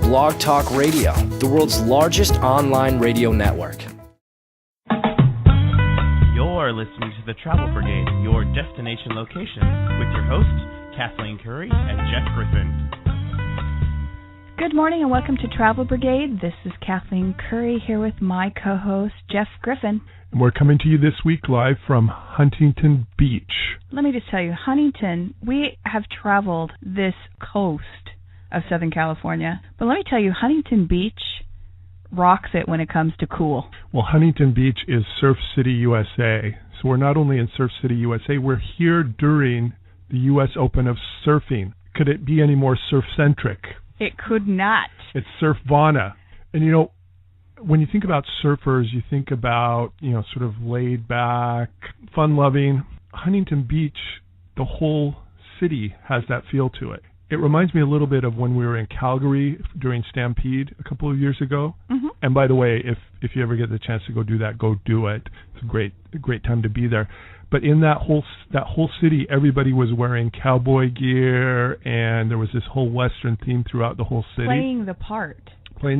Blog Talk Radio, the world's largest online radio network. You're listening to the Travel Brigade, your destination location, with your hosts, Kathleen Curry and Jeff Griffin. Good morning and welcome to Travel Brigade. This is Kathleen Curry here with my co-host, Jeff Griffin. And we're coming to you this week live from Huntington Beach. Let me just tell you, Huntington, we have traveled this coast of Southern California. But let me tell you, Huntington Beach rocks it when it comes to cool. Well, Huntington Beach is Surf City, USA. So we're not only in Surf City, USA, we're here during the U.S. Open of Surfing. Could it be any more surf-centric? It could not. It's Surfvana. And you know, when you think about surfers, you think about, sort of laid back, fun-loving. Huntington Beach, the whole city has that feel to it. It reminds me a little bit of when we were in Calgary during Stampede a couple of years ago. Mm-hmm. And by the way, if you ever get the chance to go do that, go do it. It's a great time to be there. But in that whole city, everybody was wearing cowboy gear, and there was this whole Western theme throughout the whole city. Playing the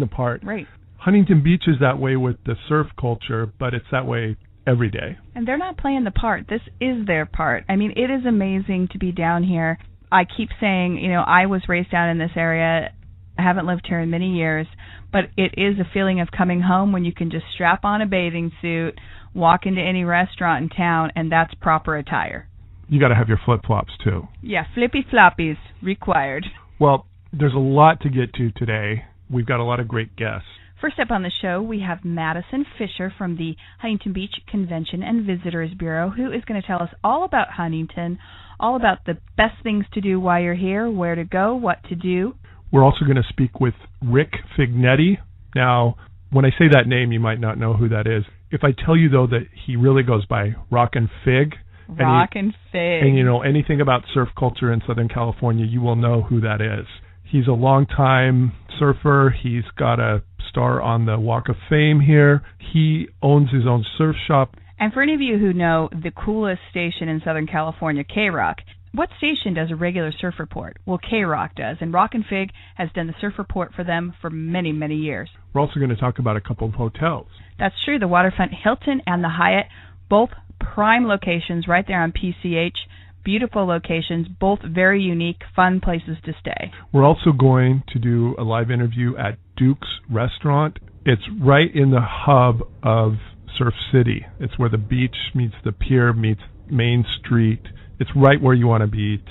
part. Right. Huntington Beach is that way with the surf culture, but it's that way every day. And they're not playing the part. This is their part. I mean, it is amazing to be down here. I keep saying, I was raised down in this area. I haven't lived here in many years, but it is a feeling of coming home when you can just strap on a bathing suit, walk into any restaurant in town, and that's proper attire. You got to have your flip-flops, too. Yeah, flippy-floppies required. Well, there's a lot to get to today. We've got a lot of great guests. First up on the show, we have Madison Fisher from the Huntington Beach Convention and Visitors Bureau, who is going to tell us all about Huntington, all about the best things to do while you're here, where to go, what to do. We're also going to speak with Rick Fignetti. Now, when I say that name, you might not know who that is. If I tell you, though, that he really goes by Rockin' Fig. Rockin' Fig. And you know anything about surf culture in Southern California, you will know who that is. He's a longtime surfer. He's got a star on the Walk of Fame here. He owns his own surf shop. And for any of you who know the coolest station in Southern California, K-Rock, what station does a regular surf report? Well, K-Rock does, and Rockin' Fig has done the surf report for them for many, many years. We're also going to talk about a couple of hotels. That's true. The Waterfront Hilton and the Hyatt, both prime locations right there on PCH. Beautiful locations, both very unique, fun places to stay. We're also going to do a live interview at Duke's Restaurant. It's right in the hub of Surf City. It's where the beach meets the pier, meets Main Street. It's right where you want to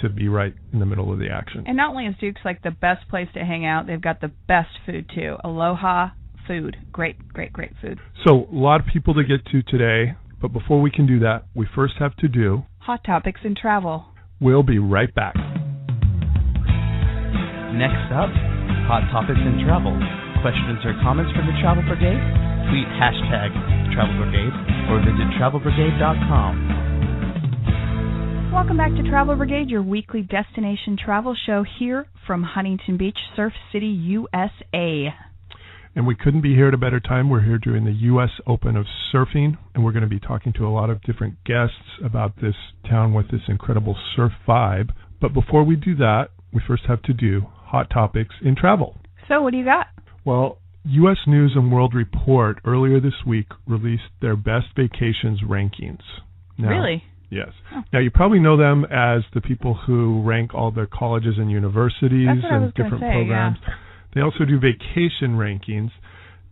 be right in the middle of the action. And not only is Duke's like the best place to hang out, they've got the best food too. Aloha food. Great food. So a lot of people to get to today, but before we can do that, we first have to do Hot Topics in Travel. We'll be right back. Next up, Hot Topics in Travel. Questions or comments for the Travel Brigade? Tweet #Travel Brigade or visit travelbrigade.com. Welcome back to Travel Brigade, your weekly destination travel show here from Huntington Beach, Surf City, USA. And we couldn't be here at a better time. We're here during the U.S. Open of Surfing, and we're going to be talking to a lot of different guests about this town with this incredible surf vibe. But before we do that, we first have to do Hot Topics in Travel. So what do you got? Well, U.S. News and World Report earlier this week released their best vacations rankings. Now, really? Yes. Oh. Now, you probably know them as the people who rank all the colleges and universities and different programs. Yeah. They also do vacation rankings.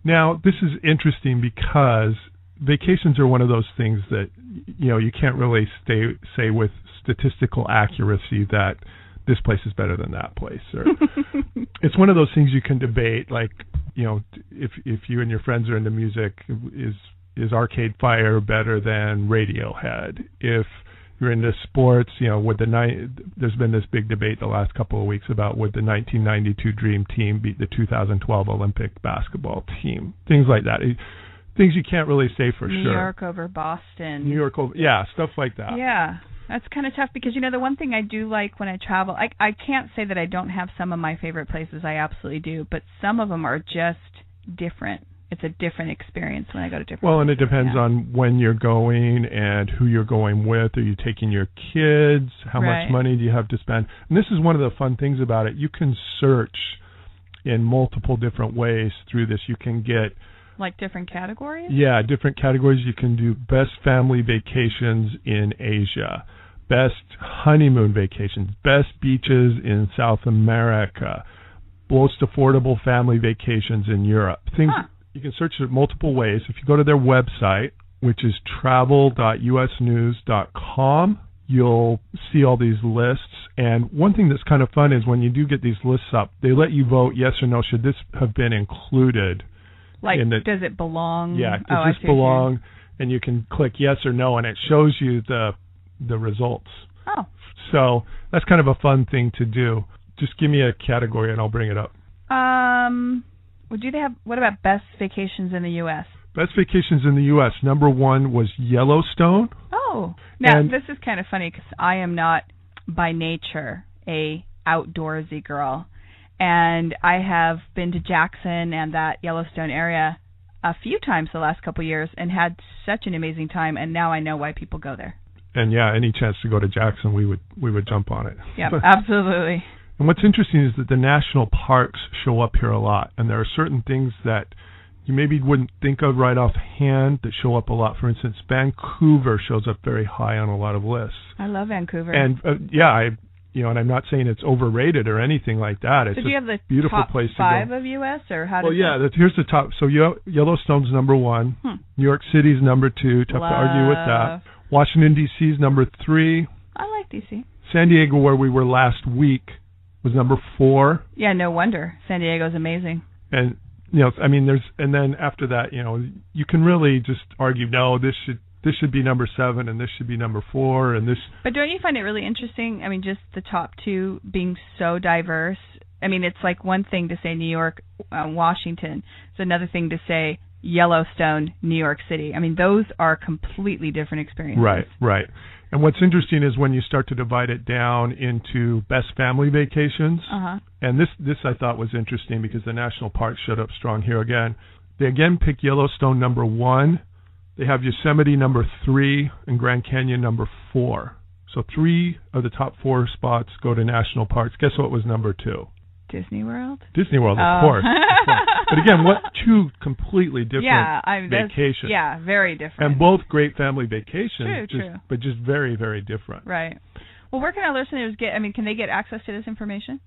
Now, this is interesting because vacations are one of those things that, you can't really say with statistical accuracy that this place is better than that place. Or it's one of those things you can debate, like, if you and your friends are into music, is Arcade Fire better than Radiohead? If you're into sports, there's been this big debate the last couple of weeks about would the 1992 Dream Team beat the 2012 Olympic basketball team? Things like that. Things you can't really say for sure. New York over Boston. Stuff like that. Yeah, that's kind of tough because, the one thing I do like when I travel, I can't say that I don't have some of my favorite places. I absolutely do, but some of them are just different. It's a different experience when I go to different places. Well, and it depends on when you're going and who you're going with. Are you taking your kids? How much money do you have to spend? And this is one of the fun things about it. You can search in multiple different ways through this. You can get Like different categories? Yeah, different categories. You can do best family vacations in Asia, best honeymoon vacations, best beaches in South America, most affordable family vacations in Europe. Things you can search it multiple ways. If you go to their website, which is travel.usnews.com, you'll see all these lists. And one thing that's kind of fun is when you do get these lists up, they let you vote yes or no. Should this have been included? Like, does it belong? Yeah, does this belong? And you can click yes or no, and it shows you the results. Oh. So that's kind of a fun thing to do. Just give me a category, and I'll bring it up. What about best vacations in the U.S.? Best vacations in the U.S. Number 1 was Yellowstone. Oh. Now, this is kind of funny because I am not, by nature, a outdoorsy girl. And I have been to Jackson and that Yellowstone area a few times the last couple of years and had such an amazing time, and now I know why people go there. And yeah, any chance to go to Jackson, we would jump on it. Yeah, absolutely. And what's interesting is that the national parks show up here a lot, and there are certain things that you maybe wouldn't think of right offhand that show up a lot. For instance, Vancouver shows up very high on a lot of lists. I love Vancouver. And and I'm not saying it's overrated or anything like that. It's so do you have the beautiful top place 5 to go. of U.S. or how? Well, here's the top. So Yellowstone's number 1. New York City's number 2. Tough to argue with that. Washington D.C.'s number 3. I like D.C. San Diego, where we were last week, was number 4. Yeah, no wonder. San Diego's amazing. And then after that, you can really just argue, no, this should be number 7 and this should be number 4 and this. But don't you find it really interesting? I mean, just the top 2 being so diverse. I mean, it's like one thing to say New York, Washington. It's another thing to say Yellowstone, New York City. I mean, those are completely different experiences. Right. And what's interesting is when you start to divide it down into best family vacations. And this I thought was interesting because the national parks showed up strong here again. They again pick Yellowstone number 1. They have Yosemite number 3 and Grand Canyon number 4. So 3 of the top 4 spots go to national parks. Guess what was number 2? Disney World? Disney World, of course. But again, 2 completely different vacations. Yeah, very different. And both great family vacations, True. But just very, very different. Right. Well, where can our listeners can they get access to this information?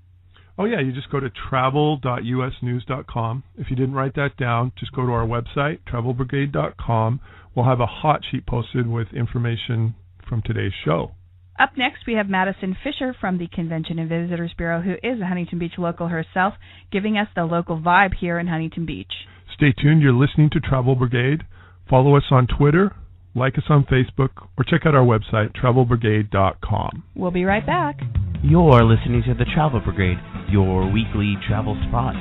Oh, yeah, you just go to travel.usnews.com. If you didn't write that down, just go to our website, travelbrigade.com. We'll have a hot sheet posted with information from today's show. Up next, we have Madison Fisher from the Convention and Visitors Bureau, who is a Huntington Beach local herself, giving us the local vibe here in Huntington Beach. Stay tuned. You're listening to Travel Brigade. Follow us on Twitter, like us on Facebook, or check out our website, travelbrigade.com. We'll be right back. You're listening to the Travel Brigade, your weekly travel spot.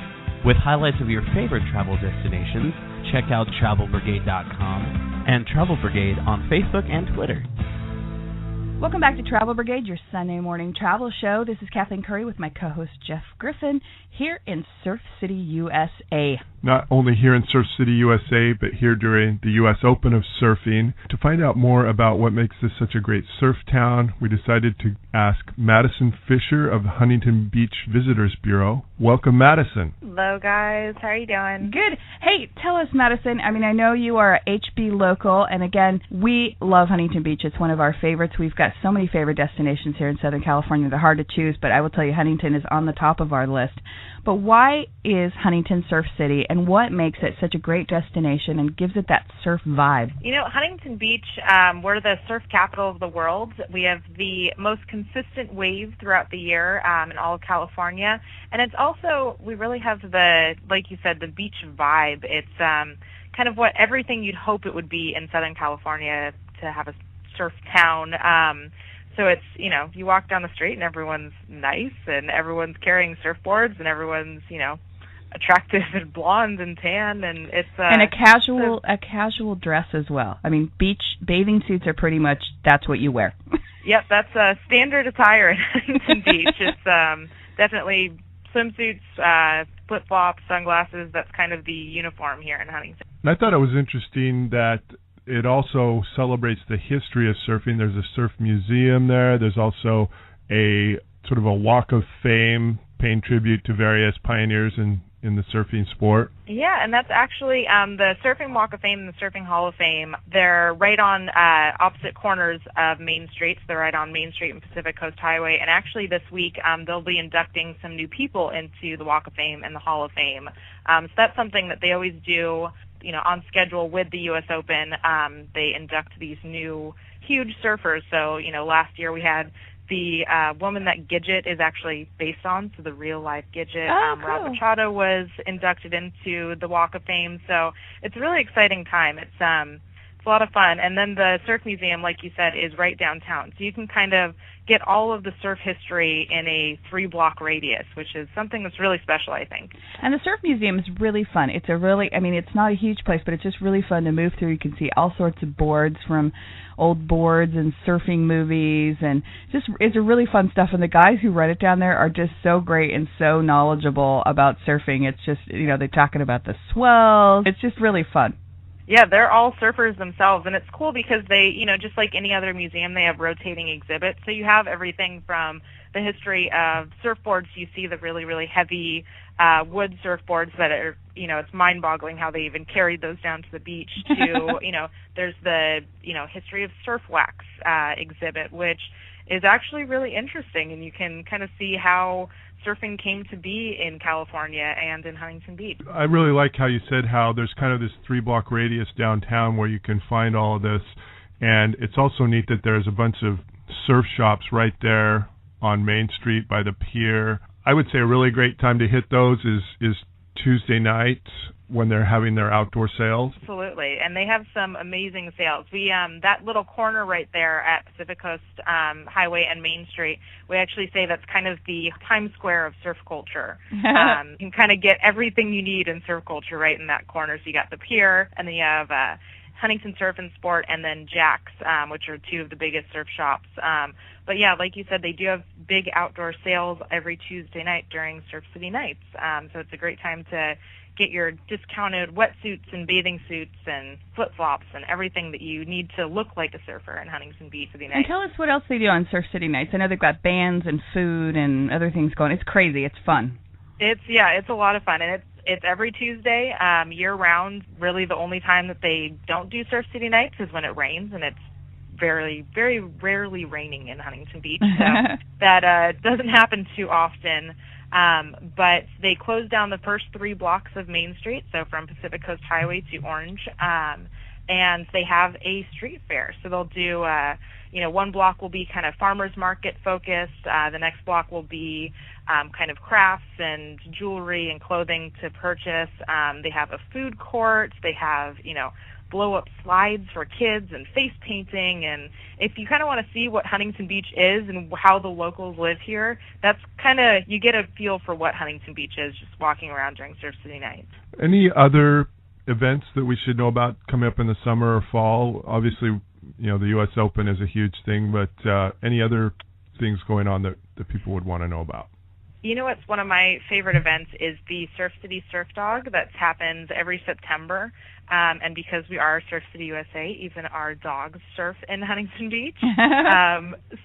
With highlights of your favorite travel destinations, check out travelbrigade.com and Travel Brigade on Facebook and Twitter. Welcome back to Travel Brigade, your Sunday morning travel show. This is Kathleen Curry with my co-host Jeff Griffin here in Surf City, USA. Not only here in Surf City, USA, but here during the U.S. Open of Surfing. To find out more about what makes this such a great surf town, we decided to ask Madison Fisher of the Huntington Beach Visitors Bureau. Welcome, Madison. Hello, guys. How are you doing? Good. Hey, tell us, Madison. I mean, I know you are a HB local, and again, we love Huntington Beach. It's one of our favorites. We've got so many favorite destinations here in Southern California. They're hard to choose, but I will tell you, Huntington is on the top of our list. But why is Huntington Surf City, and what makes it such a great destination and gives it that surf vibe? You know, Huntington Beach, we're the surf capital of the world. We have the most consistent wave throughout the year in all of California. And it's also, we really have the, like you said, the beach vibe. It's kind of what everything you'd hope it would be in Southern California to have a surf town. So it's, you know, you walk down the street and everyone's nice and everyone's carrying surfboards and everyone's, you know, attractive and blonde and tan, and it's and a casual dress as well. I mean, beach bathing suits are pretty much that's what you wear. Yep, that's standard attire in Huntington Beach. It's definitely swimsuits, flip-flops, sunglasses. That's kind of the uniform here in Huntington. And I thought it was interesting that it also celebrates the history of surfing. There's a surf museum there. There's also a sort of a walk of fame paying tribute to various pioneers in the surfing sport. Yeah, and that's actually the Surfing Walk of Fame and the Surfing Hall of Fame. They're right on opposite corners of Main Street. So they're right on Main Street and Pacific Coast Highway. And actually this week they'll be inducting some new people into the Walk of Fame and the Hall of Fame. So that's something that they always do, on schedule with the U.S. Open. They induct these new huge surfers. So, last year we had the woman that Gidget is actually based on, so the real-life Gidget. Cool. Rob Machado was inducted into the Walk of Fame, so it's a really exciting time. It's a lot of fun. And then the Surf Museum, like you said, is right downtown, so you can kind of get all of the surf history in a 3-block radius, which is something that's really special, I think. And the Surf Museum is really fun. It's it's not a huge place, but it's just really fun to move through. You can see all sorts of boards from old boards and surfing movies, and it's a really fun stuff. And the guys who run it down there are just so great and so knowledgeable about surfing. It's just, they're talking about the swells. It's just really fun. Yeah, they're all surfers themselves, and it's cool because they, just like any other museum, they have rotating exhibits. So you have everything from the history of surfboards. You see the really, really heavy wood surfboards that are, it's mind-boggling how they even carried those down to the beach. To, there's the, history of surf wax exhibit, which is actually really interesting, and you can kind of see how surfing came to be in California and in Huntington Beach. I really like how you said how there's kind of this 3-block radius downtown where you can find all of this, and it's also neat that there's a bunch of surf shops right there on Main Street by the pier. I would say a really great time to hit those is Tuesday night when they're having their outdoor sales. Absolutely, and they have some amazing sales. We that little corner right there at Pacific Coast Highway and Main Street, we actually say that's kind of the Times Square of surf culture. You can kind of get everything you need in surf culture right in that corner. So you got the pier, and then you have Huntington Surf and Sport, and then Jack's, which are two of the biggest surf shops. But yeah, like you said, they do have big outdoor sales every Tuesday night during Surf City Nights. So it's a great time to get your discounted wetsuits and bathing suits and flip-flops and everything that you need to look like a surfer in Huntington Beach City Nights. And tell us what else they do on Surf City Nights. I know they've got bands and food and other things going. It's crazy. It's fun. It's a lot of fun, and it's every Tuesday, year-round. Really the only time that they don't do Surf City Nights is when it rains, and it's very, very rarely raining in Huntington Beach. So that doesn't happen too often. But they close down the first 3 blocks of Main Street, so from Pacific Coast Highway to Orange, and they have a street fair. So they'll do, one block will be kind of farmers market focused. The next block will be kind of crafts and jewelry and clothing to purchase. They have a food court. They have, blow-up slides for kids and face painting. And if you kind of want to see what Huntington Beach is and how the locals live here, that's kind of, you get a feel for what Huntington Beach is just walking around during Surf City Nights. Any other events that we should know about coming up in the summer or fall? Obviously, the U.S. Open is a huge thing, but any other things going on that people would want to know about? What's one of my favorite events is the Surf City Surf Dog that happens every September. And because we are Surf City USA, even our dogs surf in Huntington Beach.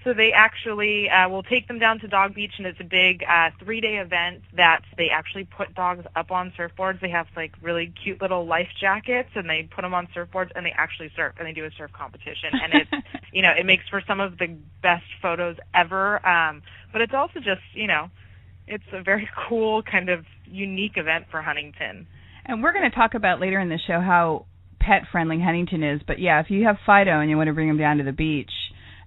So they actually will take them down to Dog Beach, and it's a big 3-day event that they actually put dogs up on surfboards. They have like really cute little life jackets, and they put them on surfboards, and they actually surf, and they do a surf competition. And it's, it makes for some of the best photos ever. But it's also just, it's a very cool kind of unique event for Huntington. And we're going to talk about later in the show how pet-friendly Huntington is. But, yeah, if you have Fido and you want to bring him down to the beach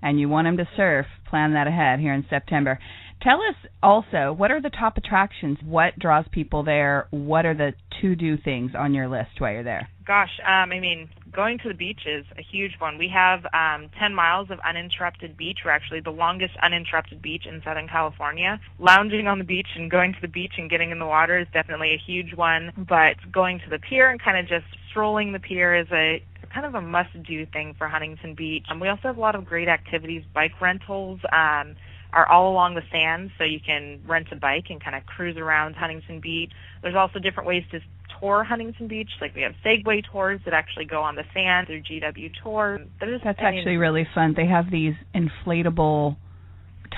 and you want him to surf, plan that ahead here in September. Tell us also, what are the top attractions? What draws people there? What are the to-do things on your list while you're there? Gosh, going to the beach is a huge one. We have 10 miles of uninterrupted beach. We're actually the longest uninterrupted beach in Southern California. Lounging on the beach and going to the beach and getting in the water is definitely a huge one. But going to the pier and kind of just strolling the pier is a kind of a must-do thing for Huntington Beach. We also have a lot of great activities. Bike rentals are all along the sand, so you can rent a bike and kind of cruise around Huntington Beach. There's also different ways to tour Huntington Beach. Like we have Segway tours that actually go on the sand through GW Tour. That's actually really fun. They have these inflatable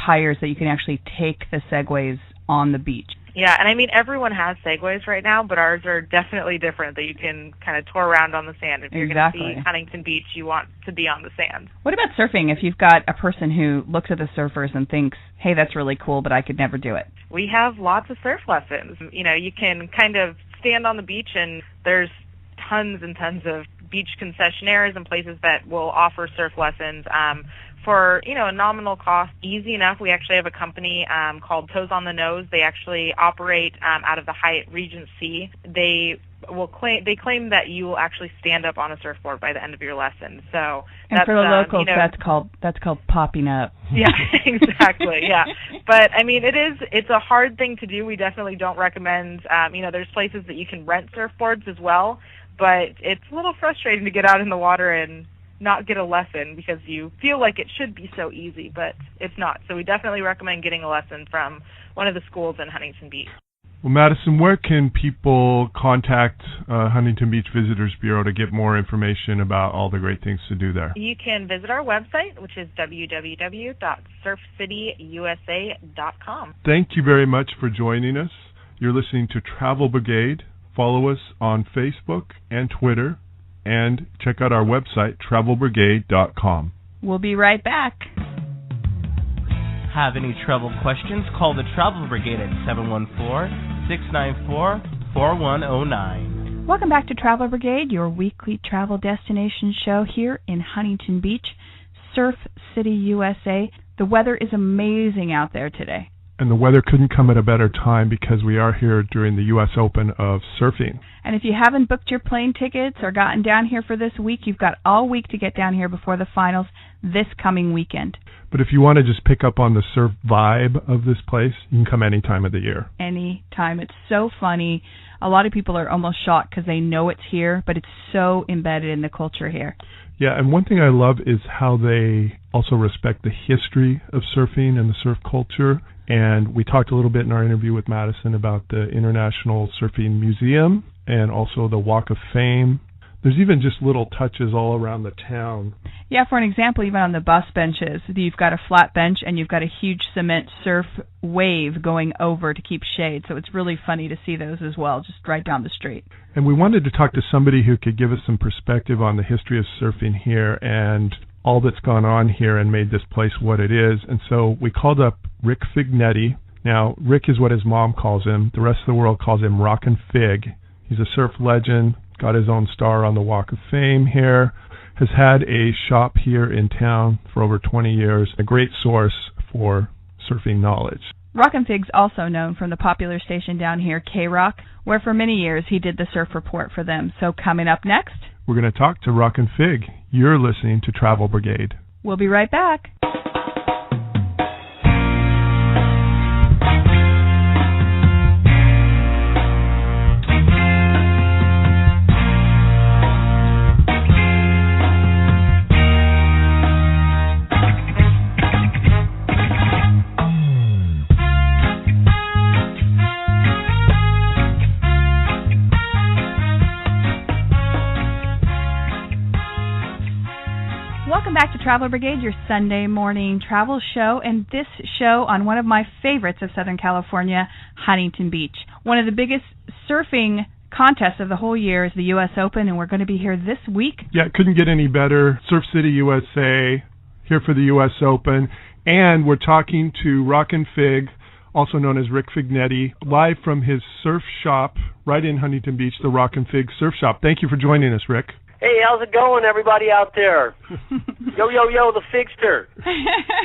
tires that you can actually take the Segways on the beach. Yeah, and I mean, everyone has Segways right now, but ours are definitely different, that you can kind of tour around on the sand. If you're going to see Huntington Beach, you want to be on the sand. What about surfing? If you've got a person who looks at the surfers and thinks, hey, that's really cool, but I could never do it. We have lots of surf lessons. You know, you can kind of stand on the beach, and there's tons and tons of beach concessionaires and places that will offer surf lessons. For, you know, a nominal cost, easy enough. We actually have a company called Toes on the Nose. They actually operate out of the Hyatt Regency. They claim that you will actually stand up on a surfboard by the end of your lesson. So and for the locals, that's called popping up. Yeah, exactly. Yeah, but I mean, it's a hard thing to do. We definitely don't recommend. You know, there's places that you can rent surfboards as well, but it's a little frustrating to get out in the water and not get a lesson because you feel like it should be so easy, but it's not. So we definitely recommend getting a lesson from one of the schools in Huntington Beach. Well, Madison, where can people contact Huntington Beach Visitors Bureau to get more information about all the great things to do there? You can visit our website, which is www.surfcityusa.com. Thank you very much for joining us. You're listening to Travel Brigade. Follow us on Facebook and Twitter, and check out our website, travelbrigade.com. We'll be right back. Have any travel questions? Call the Travel Brigade at 714-694-4109. Welcome back to Travel Brigade, your weekly travel destination show here in Huntington Beach, Surf City, USA. The weather is amazing out there today. And the weather couldn't come at a better time because we are here during the U.S. Open of surfing. And if you haven't booked your plane tickets or gotten down here for this week, you've got all week to get down here before the finals this coming weekend. But if you want to just pick up on the surf vibe of this place, you can come any time of the year. Any time. It's so funny. A lot of people are almost shocked because they know it's here, but it's so embedded in the culture here. Yeah, and one thing I love is how they also respect the history of surfing and the surf culture. And we talked a little bit in our interview with Madison about the International Surfing Museum and also the Walk of Fame. There's even just little touches all around the town. Yeah, for an example, even on the bus benches, you've got a flat bench and you've got a huge cement surf wave going over to keep shade. So it's really funny to see those as well, just right down the street. And we wanted to talk to somebody who could give us some perspective on the history of surfing here and all that's gone on here and made this place what it is. And so we called up Rick Fignetti. Now, Rick is what his mom calls him. The rest of the world calls him Rockin' Fig. He's a surf legend, got his own star on the Walk of Fame here, has had a shop here in town for over 20 years, a great source for surfing knowledge. Rockin' Fig's also known from the popular station down here, K-Rock, where for many years he did the surf report for them. So coming up next, we're going to talk to Rockin' Fig. You're listening to Travel Brigade. We'll be right back. Welcome back to Travel Brigade, your Sunday morning travel show, and this show on one of my favorites of Southern California, Huntington Beach. One of the biggest surfing contests of the whole year is the U.S. Open, and we're going to be here this week. Yeah, it couldn't get any better. Surf City, USA, here for the U.S. Open, and we're talking to Rockin' Fig, also known as Rick Fignetti, live from his surf shop right in Huntington Beach, the Rockin' Fig Surf Shop. Thank you for joining us, Rick. Hey, how's it going, everybody out there? Yo, yo, yo, the Figster.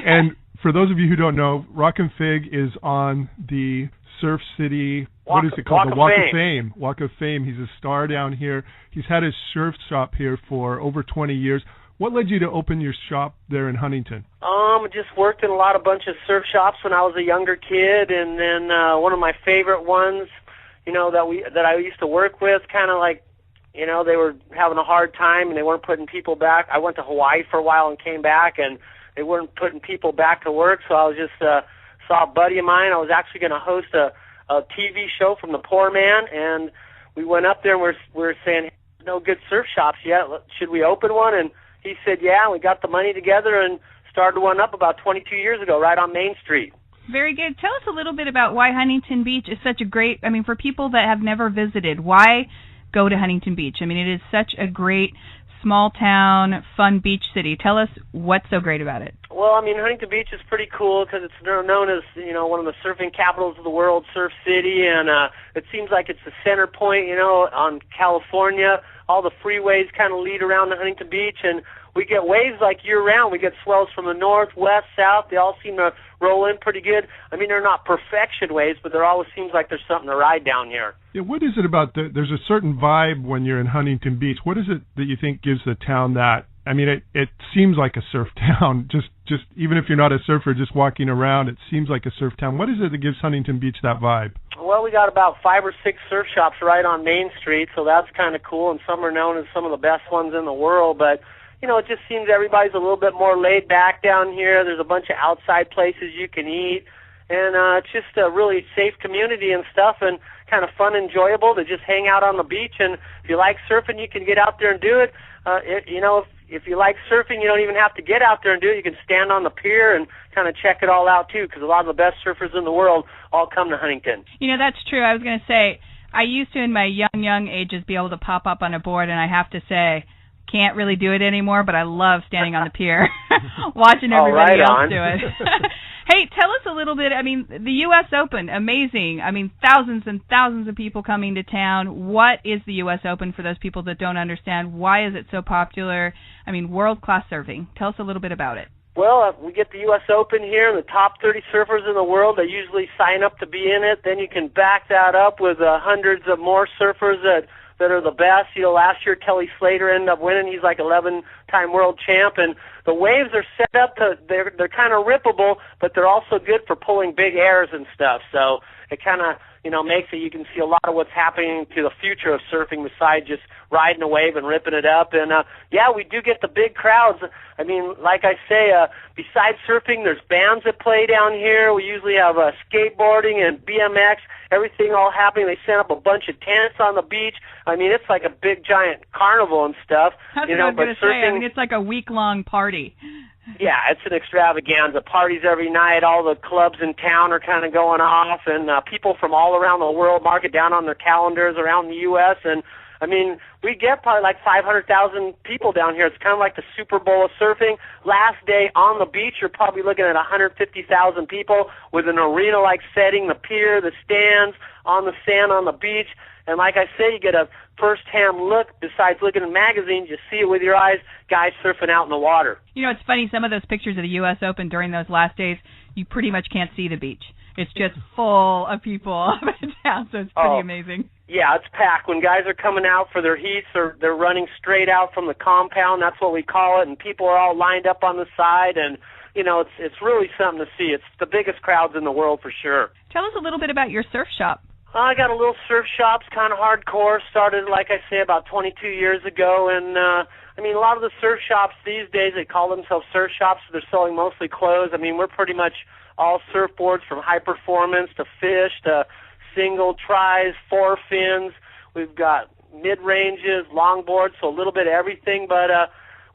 And for those of you who don't know, Rockin' Fig is on the Surf City, what is it called? The Walk of Fame. Walk of Fame. He's a star down here. He's had his surf shop here for over 20 years. What led you to open your shop there in Huntington? I just worked in a bunch of surf shops when I was a younger kid, and then one of my favorite ones, you know, that I used to work with, kind of like, you know, they were having a hard time and they weren't putting people back. I went to Hawaii for a while and came back, and they weren't putting people back to work, so I was just saw a buddy of mine. I was actually going to host a TV show from the Poor Man, and we went up there and we're saying, no good surf shops yet. Should we open one? And he said, yeah, and we got the money together and started one up about 22 years ago right on Main Street. Very good. Tell us a little bit about why Huntington Beach is such a great, I mean, for people that have never visited, why go to Huntington Beach? I mean, it is such a great small town, fun beach city. Tell us what's so great about it. Well, I mean, Huntington Beach is pretty cool because it's known as, one of the surfing capitals of the world, Surf City, and it seems like it's the center point, on California. All the freeways kind of lead around to Huntington Beach, and we get waves like year-round. We get swells from the north, west, south. They all seem to roll in pretty good. I mean, they're not perfection waves, but there always seems like there's something to ride down here. Yeah, what is it about there's a certain vibe when you're in Huntington Beach. What is it that you think gives the town that? I mean, it seems like a surf town. Just even if you're not a surfer, just walking around, it seems like a surf town. What is it that gives Huntington Beach that vibe? Well, we got about 5 or 6 surf shops right on Main Street, so that's kind of cool, and some are known as some of the best ones in the world, but it just seems everybody's a little bit more laid back down here. There's a bunch of outside places you can eat, and it's just a really safe community and stuff, and kind of fun and enjoyable to just hang out on the beach. And if you like surfing, you can get out there and do it. If you like surfing, you don't even have to get out there and do it. You can stand on the pier and kind of check it all out, too, because a lot of the best surfers in the world all come to Huntington. That's true. I was going to say, I used to, in my young ages, be able to pop up on a board, and I have to say, can't really do it anymore, but I love standing on the pier, watching everybody else do it. Hey, tell us a little bit, I mean, the U.S. Open, amazing. I mean, thousands and thousands of people coming to town. What is the U.S. Open for those people that don't understand? Why is it so popular? I mean, world-class surfing. Tell us a little bit about it. Well, we get the U.S. Open here, and the top 30 surfers in the world, they usually sign up to be in it. Then you can back that up with hundreds of more surfers that are the best. Last year Kelly Slater ended up winning. He's like 11-time world champ, and the waves are set up they're kind of rippable, but they're also good for pulling big airs and stuff. So it kind of makes it you can see a lot of what's happening to the future of surfing besides just riding a wave and ripping it up. And we do get the big crowds. I mean, like I say, besides surfing, there's bands that play down here. We usually have skateboarding and BMX, everything all happening. They set up a bunch of tents on the beach. I mean, it's like a big giant carnival and stuff. That's what I was going to say. I mean, it's like a week-long party. Yeah, it's an extravaganza. Parties every night. All the clubs in town are kind of going off, and people from all around the world mark it down on their calendars around the U.S., and I mean, we get probably like 500,000 people down here. It's kind of like the Super Bowl of surfing. Last day on the beach, you're probably looking at 150,000 people with an arena-like setting, the pier, the stands, on the sand on the beach. And like I say, you get a first-hand look. Besides looking at magazines, you see it with your eyes, guys surfing out in the water. It's funny, some of those pictures of the U.S. Open during those last days, you pretty much can't see the beach. It's just full of people up and down, so it's pretty amazing. Yeah, it's packed. When guys are coming out for their heats, they're running straight out from the compound. That's what we call it, and people are all lined up on the side, and it's really something to see. It's the biggest crowds in the world for sure. Tell us a little bit about your surf shop. I got a little surf shop, kind of hardcore. Started, like I say, about 22 years ago, and I mean, a lot of the surf shops these days, they call themselves surf shops, so they're selling mostly clothes. I mean, we're pretty much all surfboards from high performance to fish to single tries, 4 fins. We've got mid-ranges, longboards, so a little bit of everything, but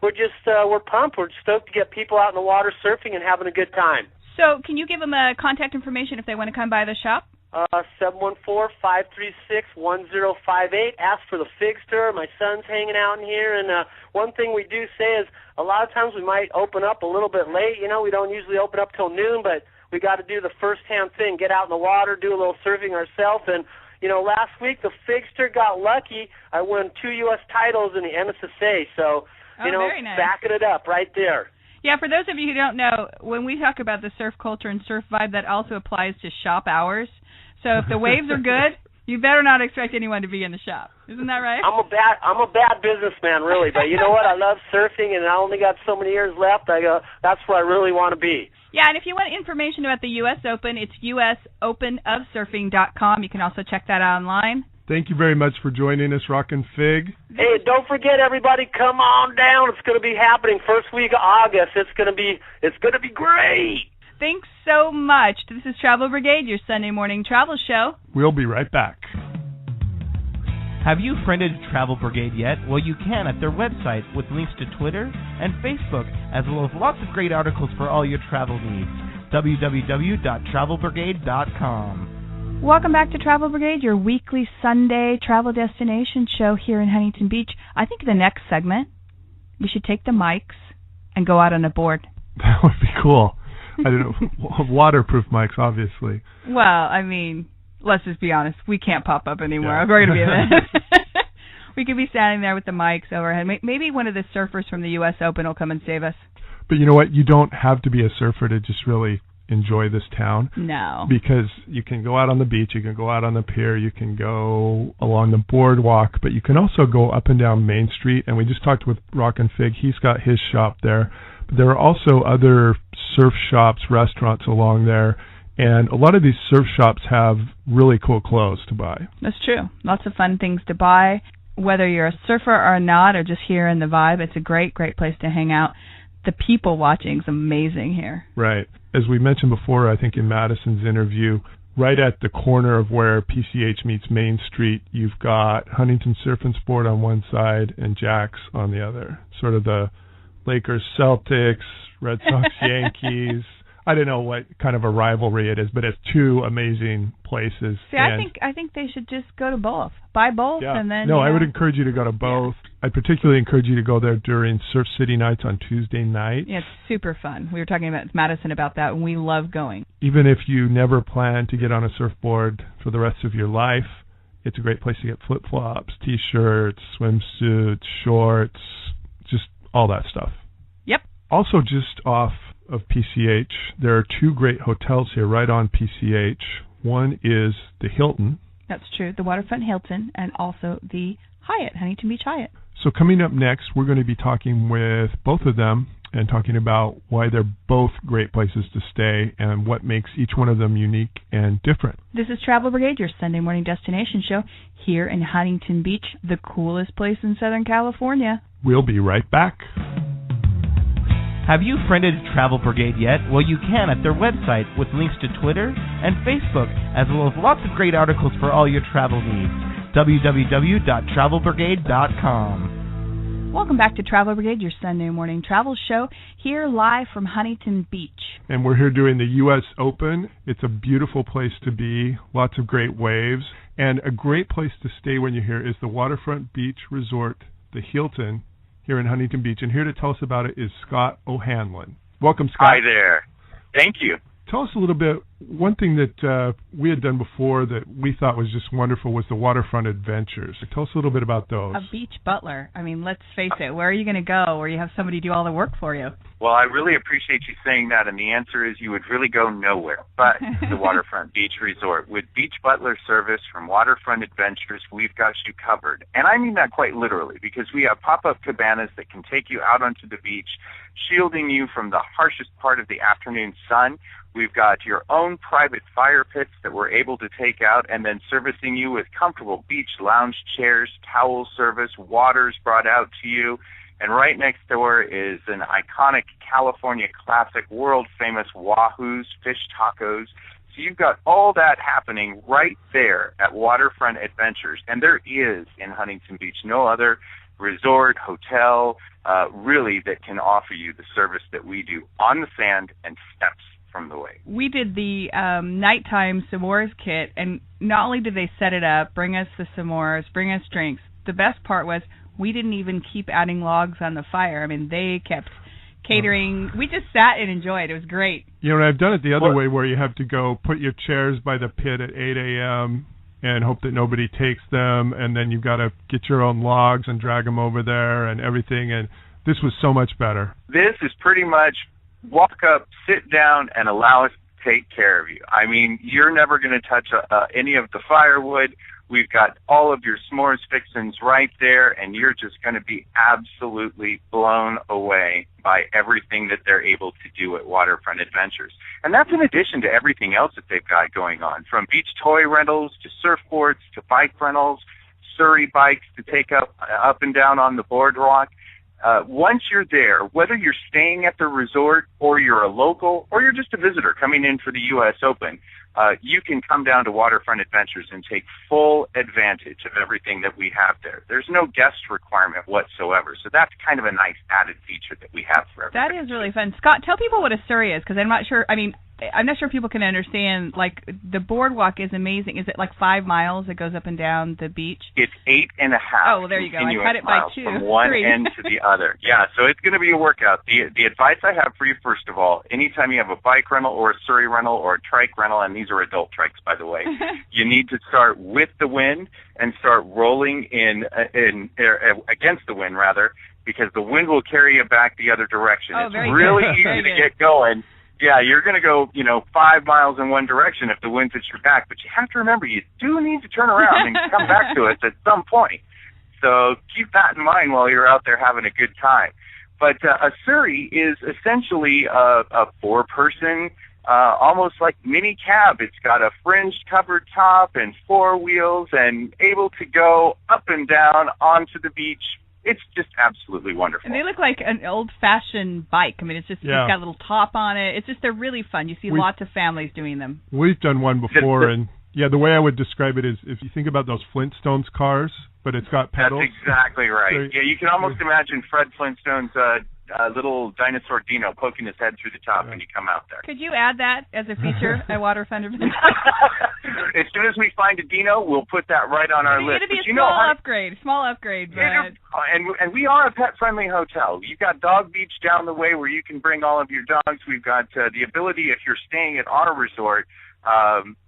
we're pumped. We're stoked to get people out in the water surfing and having a good time. So can you give them contact information if they want to come by the shop? 714-536-1058. Ask for the Figster. My son's hanging out in here. And one thing we do say is a lot of times we might open up a little bit late. We don't usually open up till noon, but we got to do the first-hand thing, get out in the water, do a little surfing ourselves. And, last week the Figster got lucky. I won 2 U.S. titles in the MSSA. So, very nice. Backing it up right there. Yeah, for those of you who don't know, when we talk about the surf culture and surf vibe, that also applies to shop hours. So if the waves are good, you better not expect anyone to be in the shop. Isn't that right? I'm a bad businessman, really. But you know what? I love surfing, and I only got so many years left. I go, that's where I really want to be. Yeah, and if you want information about the U.S. Open, it's usopenofsurfing.com. You can also check that out online. Thank you very much for joining us, Rockin' Fig. Hey, don't forget, everybody, come on down. It's going to be happening first week of August. It's going to be great. Thanks so much. This is Travel Brigade, your Sunday morning travel show. We'll be right back. Have you friended Travel Brigade yet? Well, you can at their website with links to Twitter and Facebook, as well as lots of great articles for all your travel needs. www.travelbrigade.com. Welcome back to Travel Brigade, your weekly Sunday travel destination show here in Huntington Beach. I think the next segment, we should take the mics and go out on a board. That would be cool. I don't know. Waterproof mics, obviously. Well, I mean, let's just be honest. We can't pop up anymore. Yeah. We're going to be in this. We could be standing there with the mics overhead. Maybe one of the surfers from the U.S. Open will come and save us. But you know what? You don't have to be a surfer to just really enjoy this town. No. Because you can go out on the beach, you can go out on the pier, you can go along the boardwalk, but you can also go up and down Main Street. And we just talked with Rock and Fig. He's got his shop there. But there are also other surf shops, restaurants along there. And a lot of these surf shops have really cool clothes to buy. That's true. Lots of fun things to buy. Whether you're a surfer or not, or just here in the vibe, it's a great, great place to hang out. The people watching is amazing here. Right. As we mentioned before, I think in Madison's interview, right at the corner of where PCH meets Main Street, you've got Huntington Surf and Sport on one side and Jack's on the other. Sort of the Lakers, Celtics, Red Sox, Yankees. I don't know what kind of a rivalry it is, but it's two amazing places. See, I think they should just go to both. Buy both, yeah. And then... No, I would encourage you to go to both. Yeah. I particularly encourage you to go there during Surf City nights on Tuesday night. Yeah, it's super fun. We were talking about Madison about that, and we love going. Even if you never plan to get on a surfboard for the rest of your life, it's a great place to get flip-flops, T-shirts, swimsuits, shorts, just all that stuff. Yep. Also, just off of PCH, there are two great hotels here right on PCH. One is the Hilton. That's true, the Waterfront Hilton, and also the Hyatt, Huntington Beach Hyatt. So coming up next, we're going to be talking with both of them and talking about why they're both great places to stay and what makes each one of them unique and different. This is Travel Brigade, your Sunday morning destination show here in Huntington Beach, the coolest place in Southern California. We'll be right back. Have you friended Travel Brigade yet? Well, you can at their website with links to Twitter and Facebook, as well as lots of great articles for all your travel needs. www.travelbrigade.com. Welcome back to Travel Brigade, your Sunday morning travel show, here live from Huntington Beach. And we're here doing the U.S. Open. It's a beautiful place to be, lots of great waves, and a great place to stay when you're here is the Waterfront Beach Resort, the Hilton, here in Huntington Beach. And here to tell us about it is Scott O'Hanlon. Welcome, Scott. Hi there. Thank you. Tell us a little bit. One thing that we had done before that we thought was just wonderful was the Waterfront Adventures. Tell us a little bit about those. A beach butler. I mean, let's face it. Where are you going to go where you have somebody do all the work for you? Well, I really appreciate you saying that, and the answer is you would really go nowhere but the Waterfront Beach Resort. With beach butler service from Waterfront Adventures, we've got you covered. And I mean that quite literally, because we have pop-up cabanas that can take you out onto the beach, shielding you from the harshest part of the afternoon sun. We've got your own private fire pits that we're able to take out and then servicing you with comfortable beach lounge chairs, towel service, waters brought out to you. And right next door is an iconic California classic, world-famous Wahoo's fish tacos. So you've got all that happening right there at Waterfront Adventures. And there is, in Huntington Beach, no other resort, hotel, really, that can offer you the service that we do on the sand and steps from the way. We did the nighttime s'mores kit, and not only did they set it up, bring us the s'mores, bring us drinks, the best part was we didn't even keep adding logs on the fire. I mean, they kept catering. We just sat and enjoyed. It was great. You know, and I've done it the other way where you have to go put your chairs by the pit at 8 a.m. and hope that nobody takes them, and then you've got to get your own logs and drag them over there and everything, and this was so much better. This is pretty much walk up, sit down, and allow us to take care of you. I mean, you're never going to touch any of the firewood. We've got all of your s'mores fixings right there, and you're just going to be absolutely blown away by everything that they're able to do at Waterfront Adventures. And that's in addition to everything else that they've got going on, from beach toy rentals to surfboards to bike rentals, Surrey bikes to take up and down on the boardwalk. Once you're there, whether you're staying at the resort or you're a local or you're just a visitor coming in for the U.S. Open, you can come down to Waterfront Adventures and take full advantage of everything that we have there. There's no guest requirement whatsoever, so that's kind of a nice added feature that we have for everybody. That is really fun. Scott, tell people what a Surrey is, because I'm not sure. I mean, I'm not sure people can understand, like, the boardwalk is amazing. Is it like 5 miles that goes up and down the beach? It's 8.5. Oh, well, there you go. I cut it by 2. From one 3. end to the other. Yeah, so it's going to be a workout. The advice I have for you, first of all, anytime you have a bike rental or a Surrey rental or a trike rental, and these are adult trikes, by the way, you need to start with the wind and start rolling in against the wind, rather, because the wind will carry you back the other direction. Oh, it's very really good. easy Very to good. get going. Yeah, you're going to go, 5 miles in one direction if the wind's at your back, but you have to remember you do need to turn around and come back to us at some point. So keep that in mind while you're out there having a good time. But a Surrey is essentially a 4-person, almost like mini cab. It's got a fringed covered top and 4 wheels and able to go up and down onto the beach. It's just absolutely wonderful. And they look like an old-fashioned bike. I mean, it's just it's got a little top on it. It's just they're really fun. You see lots of families doing them. We've done one before, and the way I would describe it is if you think about those Flintstones cars, but it's got pedals. That's exactly right. So, you can almost imagine Fred Flintstone's little dinosaur Dino poking his head through the top when you come out there. Could you add that as a feature at Waterfront Adventure? As soon as we find a Dino, we'll put that right on our list. It'd be a small upgrade. But... And we are a pet-friendly hotel. You've got Dog Beach down the way where you can bring all of your dogs. We've got the ability, if you're staying at our resort,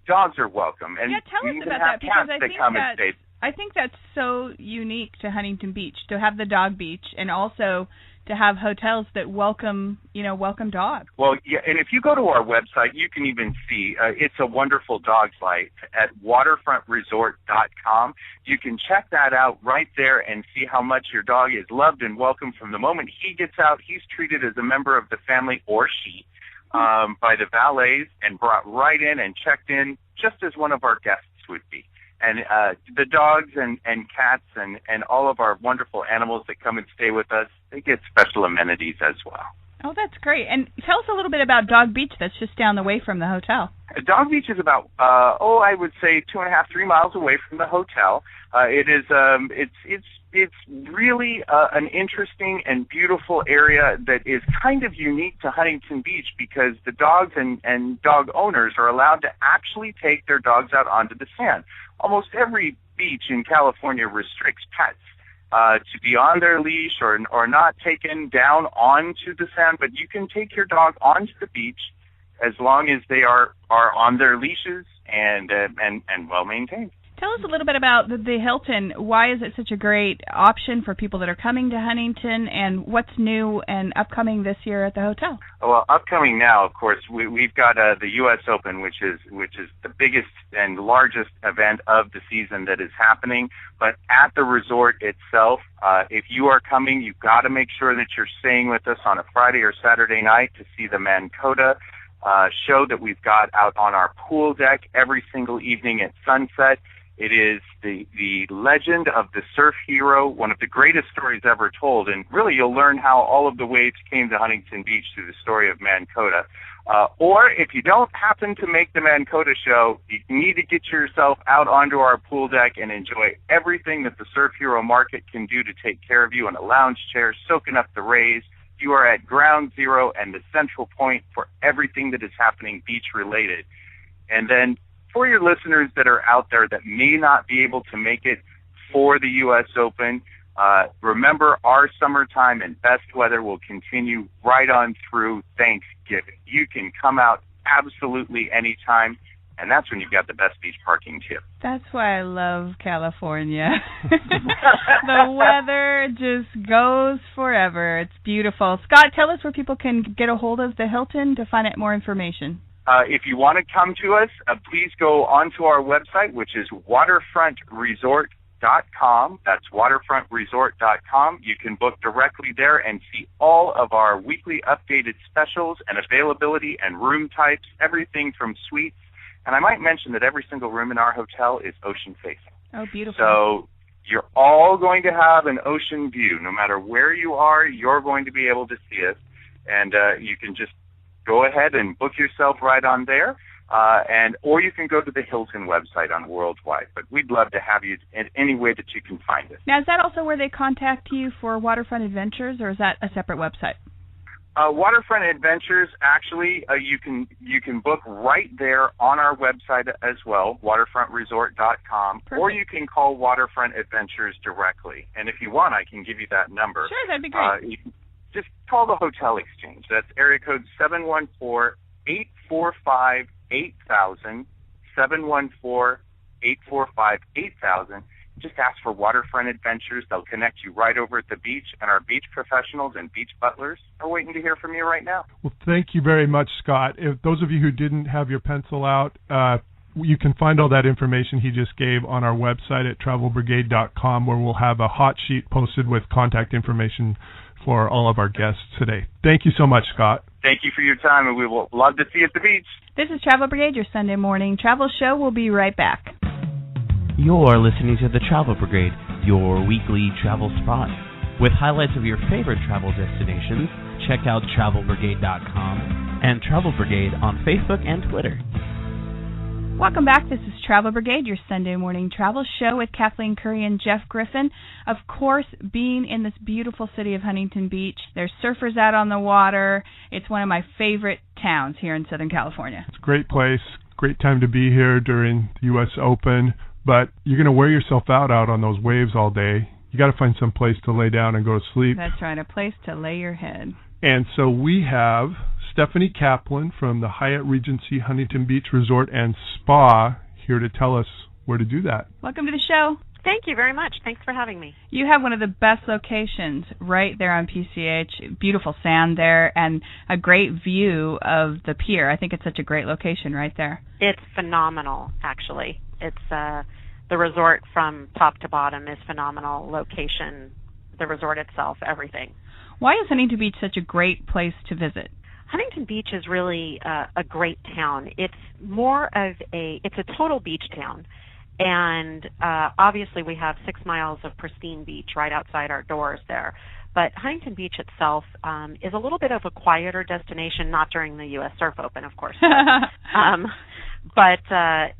dogs are welcome. And tell us we about even have that, because cats I think that's so unique to Huntington Beach, to have the Dog Beach and also to have hotels that welcome dogs. Well, yeah, and if you go to our website, you can even see it's a wonderful dog's life at waterfrontresort.com. You can check that out right there and see how much your dog is loved and welcomed from the moment he gets out. He's treated as a member of the family, or she, by the valets and brought right in and checked in just as one of our guests would be. And the dogs and cats and all of our wonderful animals that come and stay with us, they get special amenities as well. Oh, that's great. And tell us a little bit about Dog Beach that's just down the way from the hotel. Dog Beach is about, I would say 2.5, 3 miles away from the hotel. It's really an interesting and beautiful area that is kind of unique to Huntington Beach because the dogs and dog owners are allowed to actually take their dogs out onto the sand. Almost every beach in California restricts pets to be on their leash or not taken down onto the sand, but you can take your dog onto the beach as long as they are on their leashes and well maintained. Tell us a little bit about the Hilton. Why is it such a great option for people that are coming to Huntington, and what's new and upcoming this year at the hotel? Well, upcoming now, of course, we've got the U.S. Open, which is the biggest and largest event of the season that is happening. But at the resort itself, if you are coming, you've got to make sure that you're staying with us on a Friday or Saturday night to see the Mancoda show that we've got out on our pool deck every single evening at sunset. It is the legend of the surf hero, one of the greatest stories ever told, and really you'll learn how all of the waves came to Huntington Beach through the story of Mancoda. Or if you don't happen to make the Mancoda show, you need to get yourself out onto our pool deck and enjoy everything that the Surf Hero Market can do to take care of you in a lounge chair, soaking up the rays. You are at ground zero and the central point for everything that is happening beach-related. And then for your listeners that are out there that may not be able to make it for the U.S. Open, remember our summertime and best weather will continue right on through Thanksgiving. You can come out absolutely anytime, and that's when you've got the best beach parking too. That's why I love California. The weather just goes forever. It's beautiful. Scott, tell us where people can get a hold of the Hilton to find out more information. If you want to come to us, please go onto our website, which is waterfrontresort.com. That's waterfrontresort.com. You can book directly there and see all of our weekly updated specials and availability and room types, everything from suites. And I might mention that every single room in our hotel is ocean facing. Oh, beautiful. So you're all going to have an ocean view. No matter where you are, you're going to be able to see it. And you can just go ahead and book yourself right on there, or you can go to the Hilton website on Worldwide. But we'd love to have you in any way that you can find us. Now, is that also where they contact you for Waterfront Adventures, or is that a separate website? Waterfront Adventures, actually, you can book right there on our website as well, waterfrontresort.com, or you can call Waterfront Adventures directly. And if you want, I can give you that number. Sure, that'd be great. You can just call the Hotel Exchange. That's area code 714-845-8000, 714-845-8000. Just ask for Waterfront Adventures. They'll connect you right over at the beach, and our beach professionals and beach butlers are waiting to hear from you right now. Well, thank you very much, Scott. If those of you who didn't have your pencil out, you can find all that information he just gave on our website at travelbrigade.com, where we'll have a hot sheet posted with contact information for all of our guests today. Thank you so much, Scott. Thank you for your time, and we will love to see you at the beach. This is Travel Brigade, your Sunday morning travel show. We'll be right back. You're listening to the Travel Brigade, your weekly travel spot. With highlights of your favorite travel destinations, check out travelbrigade.com and Travel Brigade on Facebook and Twitter. Welcome back. This is Travel Brigade, your Sunday morning travel show with Kathleen Curry and Jeff Griffin. Of course, being in this beautiful city of Huntington Beach, there's surfers out on the water. It's one of my favorite towns here in Southern California. It's a great place, great time to be here during the U.S. Open. But you're going to wear yourself out on those waves all day. You got to find some place to lay down and go to sleep. That's right, a place to lay your head. And so we have Stephanie Kaplan from the Hyatt Regency Huntington Beach Resort and Spa here to tell us where to do that. Welcome to the show. Thank you very much. Thanks for having me. You have one of the best locations right there on PCH. Beautiful sand there and a great view of the pier. I think it's such a great location right there. It's phenomenal, actually. It's the resort from top to bottom is phenomenal. Location, the resort itself, everything. Why is Huntington Beach such a great place to visit? Huntington Beach is really a great town. It's a total beach town. And obviously we have 6 miles of pristine beach right outside our doors there. But Huntington Beach itself is a little bit of a quieter destination, not during the U.S. Surf Open, of course, but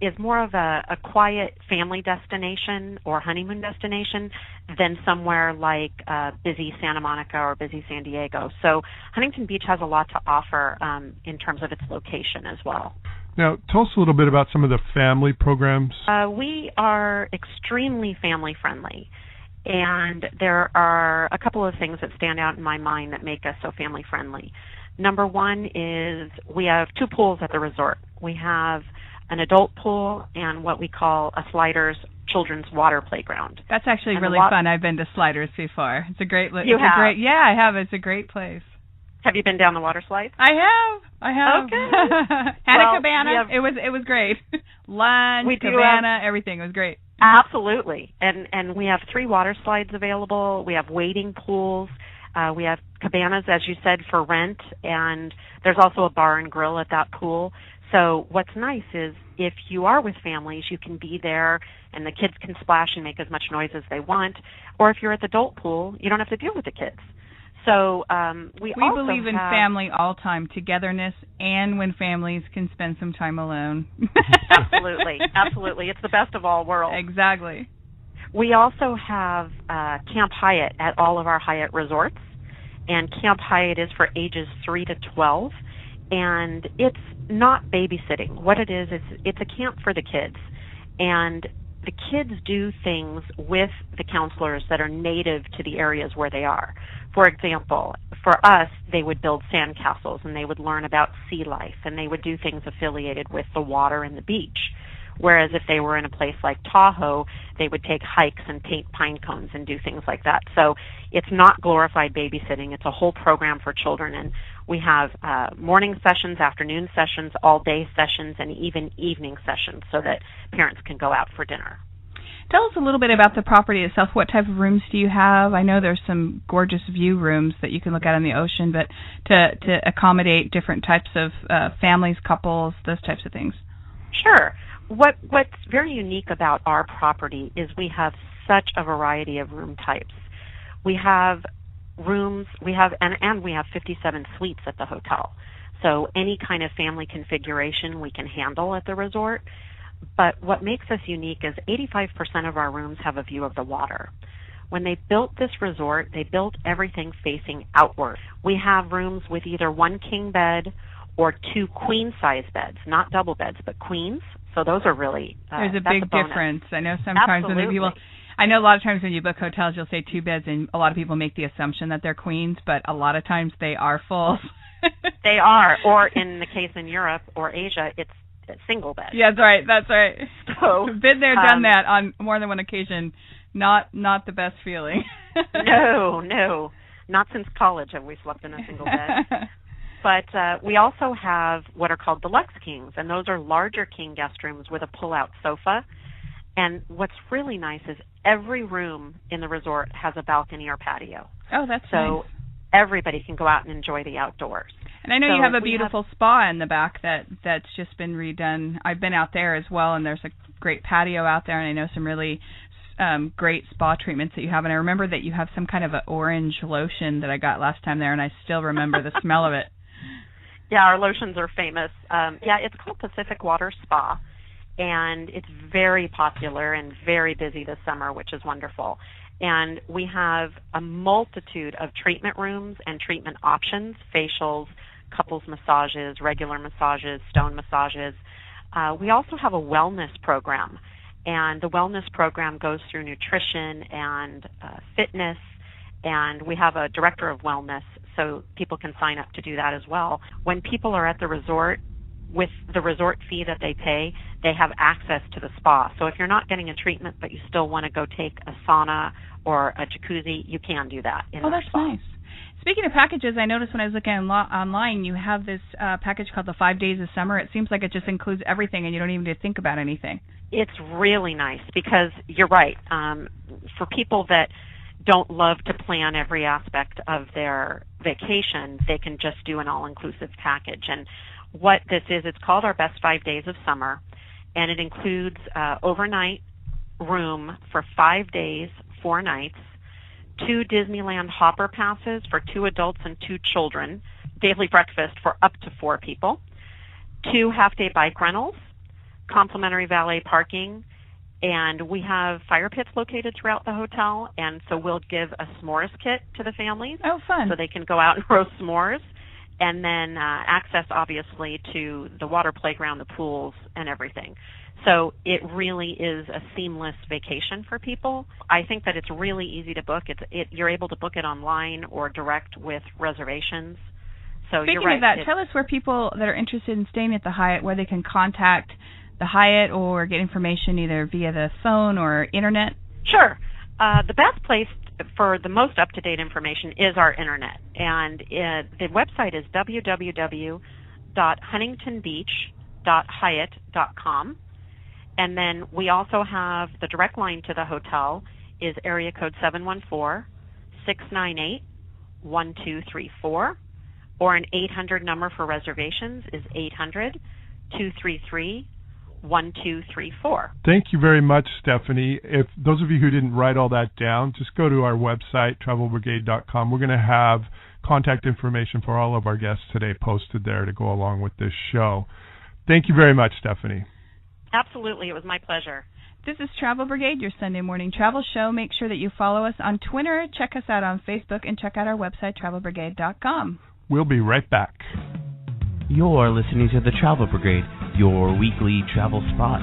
is more of a quiet family destination or honeymoon destination than somewhere like busy Santa Monica or busy San Diego. So Huntington Beach has a lot to offer in terms of its location as well. Now, tell us a little bit about some of the family programs. We are extremely family friendly. And there are a couple of things that stand out in my mind that make us so family friendly. Number one is we have 2 pools at the resort. We have an adult pool and what we call a Sliders children's water playground. That's actually really fun. I've been to Sliders before. It's a great. You have? Yeah, I have. It's a great place. Have you been down the water slides? I have. Okay. Had a cabana. It was great. Lunch, cabana, everything. It was great. Absolutely. And we have 3 water slides available. We have wading pools. We have cabanas, as you said, for rent. And there's also a bar and grill at that pool. So what's nice is if you are with families, you can be there and the kids can splash and make as much noise as they want. Or if you're at the adult pool, you don't have to deal with the kids. So we also believe in family all time, togetherness, and when families can spend some time alone. Absolutely, absolutely. It's the best of all worlds. Exactly. We also have Camp Hyatt at all of our Hyatt resorts, and Camp Hyatt is for ages 3 to 12, and it's not babysitting. What it is it's a camp for the kids, and the kids do things with the counselors that are native to the areas where they are. For example, for us, they would build sandcastles and they would learn about sea life and they would do things affiliated with the water and the beach. Whereas if they were in a place like Tahoe, they would take hikes and paint pine cones and do things like that. So it's not glorified babysitting. It's a whole program for children. And we have morning sessions, afternoon sessions, all-day sessions, and even evening sessions so that parents can go out for dinner. Tell us a little bit about the property itself. What type of rooms do you have? I know there's some gorgeous view rooms that you can look out on the ocean, but to accommodate different types of families, couples, those types of things. Sure. What's very unique about our property is we have such a variety of room types. We have rooms, we have 57 suites at the hotel. So any kind of family configuration we can handle at the resort. But what makes us unique is 85% of our rooms have a view of the water. When they built this resort, they built everything facing outward. We have rooms with either one king bed or 2 queen-size beds, not double beds, but queens. So those are really there's a that's big bonus. difference. I know sometimes Absolutely. when people, I know a lot of times when you book hotels, you'll say 2 beds, and a lot of people make the assumption that they're queens, but a lot of times they are full. They are, or in the case in Europe or Asia, it's a single bed. Yeah, that's right. So been there, done that on more than one occasion. Not the best feeling. No, not since college have we slept in a single bed. But we also have what are called deluxe kings, and those are larger king guest rooms with a pull-out sofa. And what's really nice is every room in the resort has a balcony or patio. Oh, that's so nice. Everybody can go out and enjoy the outdoors. And I know you have a beautiful spa in the back that's just been redone. I've been out there as well, and there's a great patio out there, and I know some really great spa treatments that you have. And I remember that you have some kind of an orange lotion that I got last time there, and I still remember the smell of it. Yeah, our lotions are famous. It's called Pacific Water Spa, and it's very popular and very busy this summer, which is wonderful. And we have a multitude of treatment rooms and treatment options, facials, couples massages, regular massages, stone massages. We also have a wellness program, and the wellness program goes through nutrition and fitness, and we have a director of wellness, so people can sign up to do that as well. When people are at the resort, with the resort fee that they pay, they have access to the spa. So if you're not getting a treatment but you still want to go take a sauna or a jacuzzi, you can do that in our spa. Nice. Speaking of packages, I noticed when I was looking online, you have this package called the 5 Days of Summer. It seems like it just includes everything, and you don't even need to think about anything. It's really nice because you're right. For people that don't love to plan every aspect of their vacation, they can just do an all-inclusive package. And what this is, it's called our Best 5 Days of Summer, and it includes overnight room for 5 days, 4 nights, 2 Disneyland Hopper passes for 2 adults and 2 children, daily breakfast for up to 4 people, 2 half-day bike rentals, complimentary valet parking, and we have fire pits located throughout the hotel, and so we'll give a s'mores kit to the families. Oh, fun. So they can go out and roast s'mores, and then access, obviously, to the water playground, the pools, and everything. So it really is a seamless vacation for people. I think that it's really easy to book. You're able to book it online or direct with reservations. So Speaking you're right. of that, tell us where people that are interested in staying at the Hyatt, where they can contact the Hyatt or get information either via the phone or internet. Sure. The best place for the most up-to-date information is our internet, and the website is www.huntingtonbeach.hyatt.com, and then we also have the direct line to the hotel is area code 714-698-1234, or an 800 number for reservations is 800-233-1234. Thank you very much, Stephanie. If those of you who didn't write all that down, just go to our website, travelbrigade.com. We're going to have contact information for all of our guests today posted there to go along with this show. Thank you very much, Stephanie. Absolutely. It was my pleasure. This is Travel Brigade, your Sunday morning travel show. Make sure that you follow us on Twitter, check us out on Facebook, and check out our website, travelbrigade.com. We'll be right back. You're listening to the Travel Brigade, your weekly travel spot.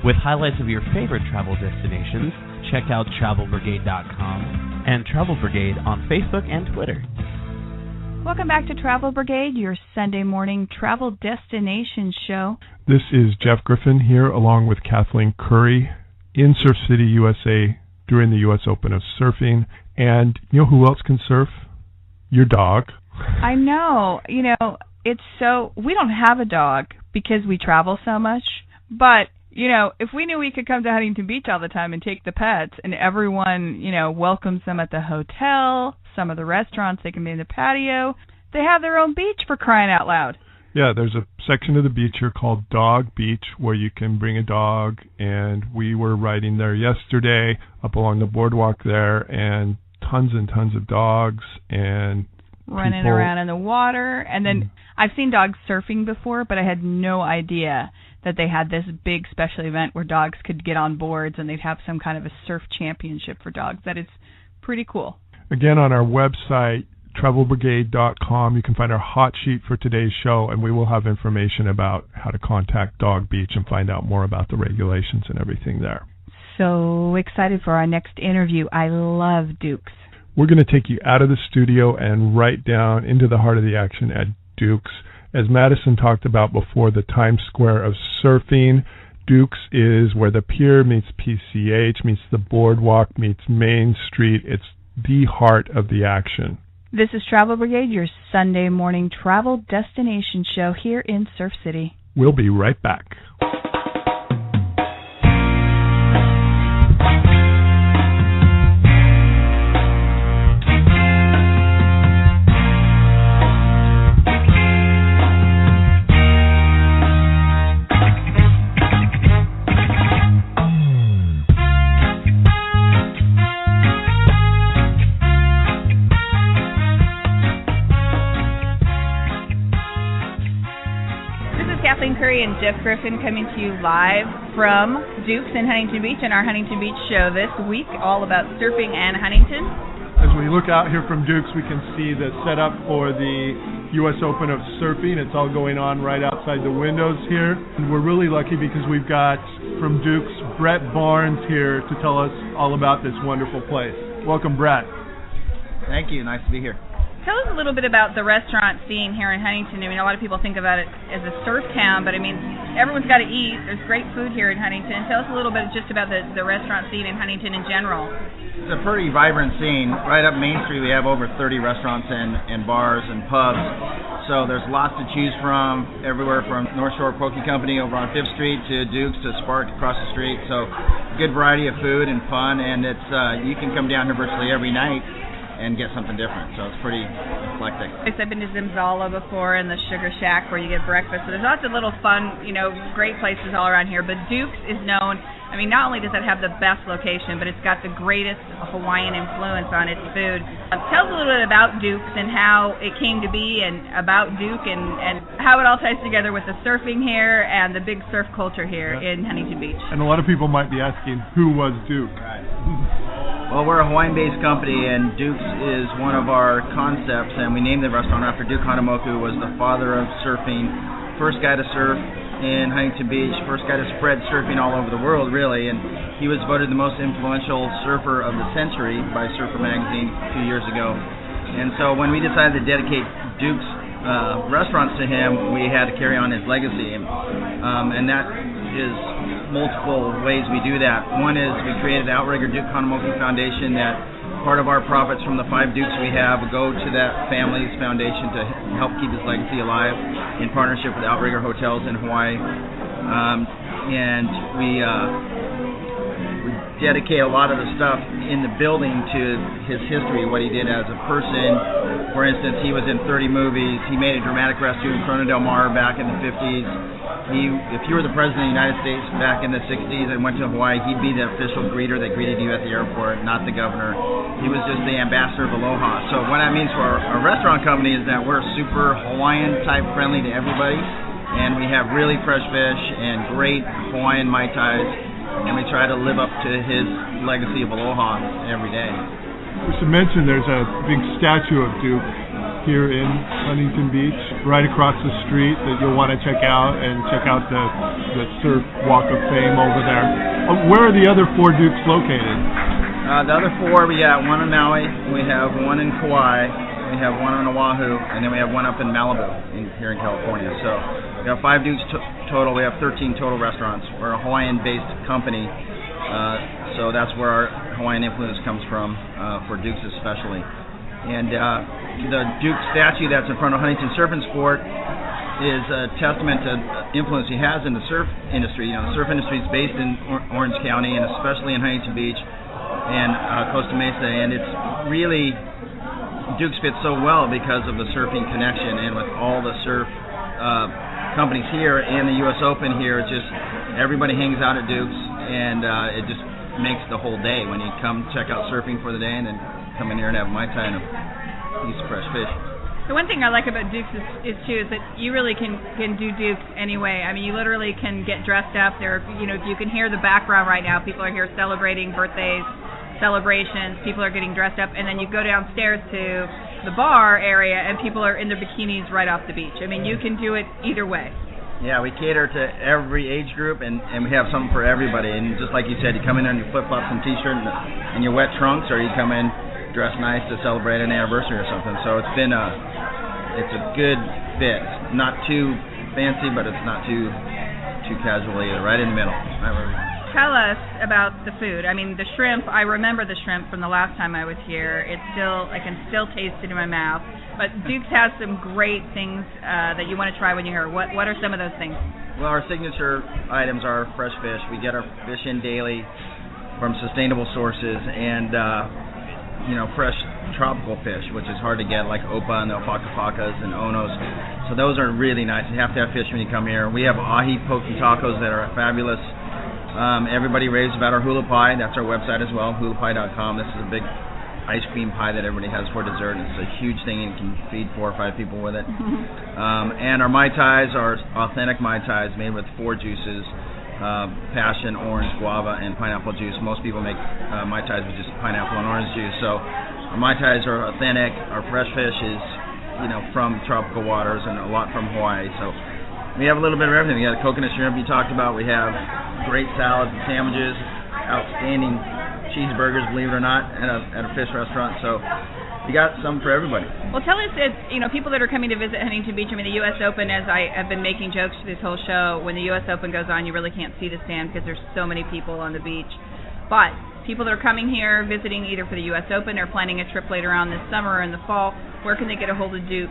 With highlights of your favorite travel destinations, check out travelbrigade.com and Travel Brigade on Facebook and Twitter. Welcome back to Travel Brigade, your Sunday morning travel destination show. This is Jeff Griffin here along with Kathleen Curry in Surf City, USA during the U.S. Open of Surfing. And you know who else can surf? Your dog. I know. You know, it's so, we don't have a dog because we travel so much, but, you know, if we knew we could come to Huntington Beach all the time and take the pets and everyone, you know, welcomes them at the hotel, some of the restaurants, they can be in the patio, they have their own beach for crying out loud. Yeah, there's a section of the beach here called Dog Beach where you can bring a dog, and we were riding there yesterday up along the boardwalk there, and tons of dogs and running people around in the water. And then I've seen dogs surfing before, but I had no idea that they had this big special event where dogs could get on boards and they'd have some kind of a surf championship for dogs. That is pretty cool. Again, on our website, travelbrigade.com. You can find our hot sheet for today's show, and we will have information about how to contact Dog Beach and find out more about the regulations and everything there. So excited for our next interview. I love Duke's. We're going to take you out of the studio and right down into the heart of the action at Duke's. As Madison talked about before, the Times Square of surfing. Duke's is where the pier meets PCH, meets the boardwalk, meets Main Street. It's the heart of the action. This is Travel Brigade, your Sunday morning travel destination show here in Surf City. We'll be right back. And Jeff Griffin coming to you live from Duke's in Huntington Beach and our Huntington Beach show this week, all about surfing and Huntington. As we look out here from Duke's, we can see the setup for the U.S. Open of Surfing. It's all going on right outside the windows here. And we're really lucky because we've got, from Duke's, Brett Barnes here to tell us all about this wonderful place. Welcome, Brett. Thank you. Nice to be here. Tell us a little bit about the restaurant scene here in Huntington. I mean, a lot of people think about it as a surf town, but I mean, everyone's got to eat. There's great food here in Huntington. Tell us a little bit just about the restaurant scene in Huntington in general. It's a pretty vibrant scene. Right up Main Street, we have over 30 restaurants and bars and pubs. So there's lots to choose from, everywhere from North Shore Poke Company over on 5th Street to Duke's to Spark across the street. So good variety of food and fun, and it's you can come down here virtually every night and get something different, so it's pretty eclectic. I've been to Zimzala before and the Sugar Shack where you get breakfast, so there's lots of little fun, great places all around here, but Duke's is known, I mean, not only does it have the best location, but it's got the greatest Hawaiian influence on its food. Tell us a little bit about Duke's and how it came to be and about Duke and how it all ties together with the surfing here and the big surf culture here in Huntington Beach. And a lot of people might be asking, who was Duke? Right. Well, we're a Hawaiian-based company, and Duke's is one of our concepts, and we named the restaurant after Duke Hanamoku, who was the father of surfing, first guy to surf in Huntington Beach, first guy to spread surfing all over the world, really, and he was voted the most influential surfer of the century by Surfer Magazine 2 years ago. And so when we decided to dedicate Duke's restaurants to him, we had to carry on his legacy, and that is multiple ways we do that. One is we created the Outrigger Duke Hanamoku Foundation that part of our profits from the 5 Dukes we have go to that family's foundation to help keep his legacy alive in partnership with Outrigger Hotels in Hawaii. And we dedicate a lot of the stuff in the building to his history, what he did as a person. For instance, he was in 30 movies. He made a dramatic rescue in Corona del Mar back in the 50s. If you were the President of the United States back in the 60s and went to Hawaii, he'd be the official greeter that greeted you at the airport, not the governor. He was just the ambassador of aloha. So what that means for our restaurant company is that we're super Hawaiian-type friendly to everybody, and we have really fresh fish and great Hawaiian Mai Tais, and we try to live up to his legacy of aloha every day. We should mention there's a big statue of Duke here in Huntington Beach, right across the street, that you'll want to check out, and check out the Surf Walk of Fame over there. Where are the other 4 Dukes located? The other 4, we got one in Maui, we have one in Kauai, we have one on Oahu, and then we have one up in Malibu here in California. So we have 5 Dukes total. We have 13 total restaurants. We're a Hawaiian-based company, so that's where our Hawaiian influence comes from, for Dukes especially. And the Duke statue that's in front of Huntington Surf and Sport is a testament to influence he has in the surf industry. The surf industry is based in Orange County, and especially in Huntington Beach and Costa Mesa. And it's really, Duke's fits so well because of the surfing connection, and with all the surf companies here and the U.S. Open here, it's just everybody hangs out at Duke's, and it just makes the whole day when you come check out surfing for the day and then come in here and have Mai Tai and a piece of fresh fish. The one thing I like about Duke's is that you really can do Duke's anyway. I mean, you literally can get dressed up. You can hear the background right now. People are here celebrating birthdays, celebrations. People are getting dressed up, and then you go downstairs to the bar area and people are in their bikinis right off the beach. I mean, you can do it either way. Yeah, we cater to every age group, and we have something for everybody. And just like you said, you come in on your flip-flops and T-shirt and your wet trunks, or you come in dressed nice to celebrate an anniversary or something. So it's a good fit. Not too fancy, but it's not too casual either. Right in the middle. Tell us about the food. I mean, the shrimp, I remember the shrimp from the last time I was here. I can still taste it in my mouth. But Duke's has some great things that you want to try when you're here. What are some of those things? Well, our signature items are fresh fish. We get our fish in daily from sustainable sources, and fresh tropical fish, which is hard to get, like opa and the whakawhakas and onos. So those are really nice. You have to have fish when you come here. We have ahi poke tacos that are fabulous. Everybody raves about our hula pie. That's our website as well, hulapie.com. This is a big ice cream pie that everybody has for dessert. It's a huge thing, and you can feed 4 or 5 people with it. And our Mai Tais are authentic Mai Tais made with 4 juices, passion, orange, guava, and pineapple juice. Most people make Mai Tais with just pineapple and orange juice. So our Mai Tais are authentic. Our fresh fish is, from tropical waters, and a lot from Hawaii. So we have a little bit of everything. We got coconut shrimp you talked about. We have great salads and sandwiches, outstanding cheeseburgers, believe it or not, at a fish restaurant. So you got some for everybody. Well, tell us, people that are coming to visit Huntington Beach. I mean, the U.S. Open, as I have been making jokes for this whole show, when the U.S. Open goes on, you really can't see the stand because there's so many people on the beach. But people that are coming here, visiting either for the U.S. Open or planning a trip later on this summer or in the fall, where can they get a hold of Duke?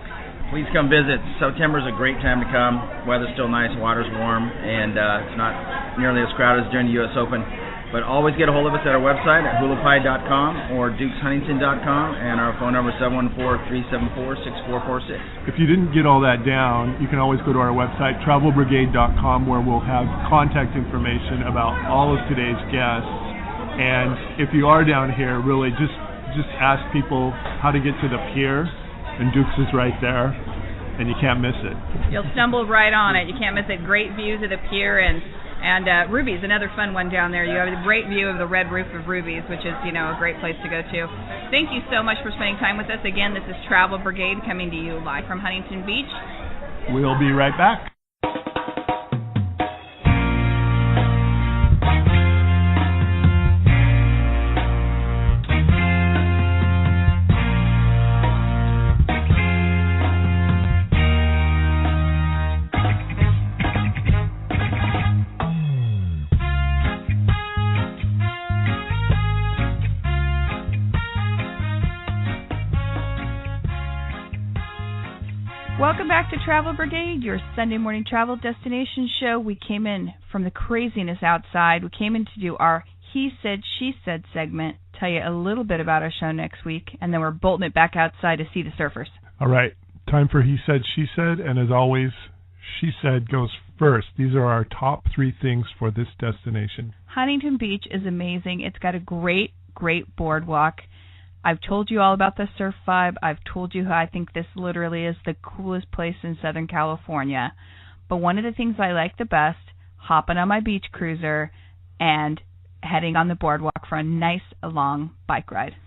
Please come visit. September's a great time to come. Weather's still nice, water's warm, and it's not nearly as crowded as during the U.S. Open. But always get a hold of us at our website at hulapie.com or dukeshuntington.com, and our phone number is 714-374-6446. If you didn't get all that down, you can always go to our website, travelbrigade.com, where we'll have contact information about all of today's guests. And if you are down here, really just ask people how to get to the pier, and Duke's is right there, and you can't miss it. You'll stumble right on it. You can't miss it. Great views of the pier, and Ruby's, another fun one down there. You have a great view of the red roof of Ruby's, which is, a great place to go to. Thank you so much for spending time with us. Again, this is Travel Brigade coming to you live from Huntington Beach. We'll be right back. Welcome back to Travel Brigade, your Sunday morning travel destination show. We came in from the craziness outside. We came in to do our He Said, She Said segment, tell you a little bit about our show next week, and then we're bolting it back outside to see the surfers. All right, time for He Said, She Said, and as always, She Said goes first. These are our top 3 things for this destination. Huntington Beach is amazing. It's got a great boardwalk. I've told you all about the surf vibe. I've told you how I think this literally is the coolest place in Southern California. But one of the things I like the best, hopping on my beach cruiser and heading on the boardwalk for a nice long bike ride.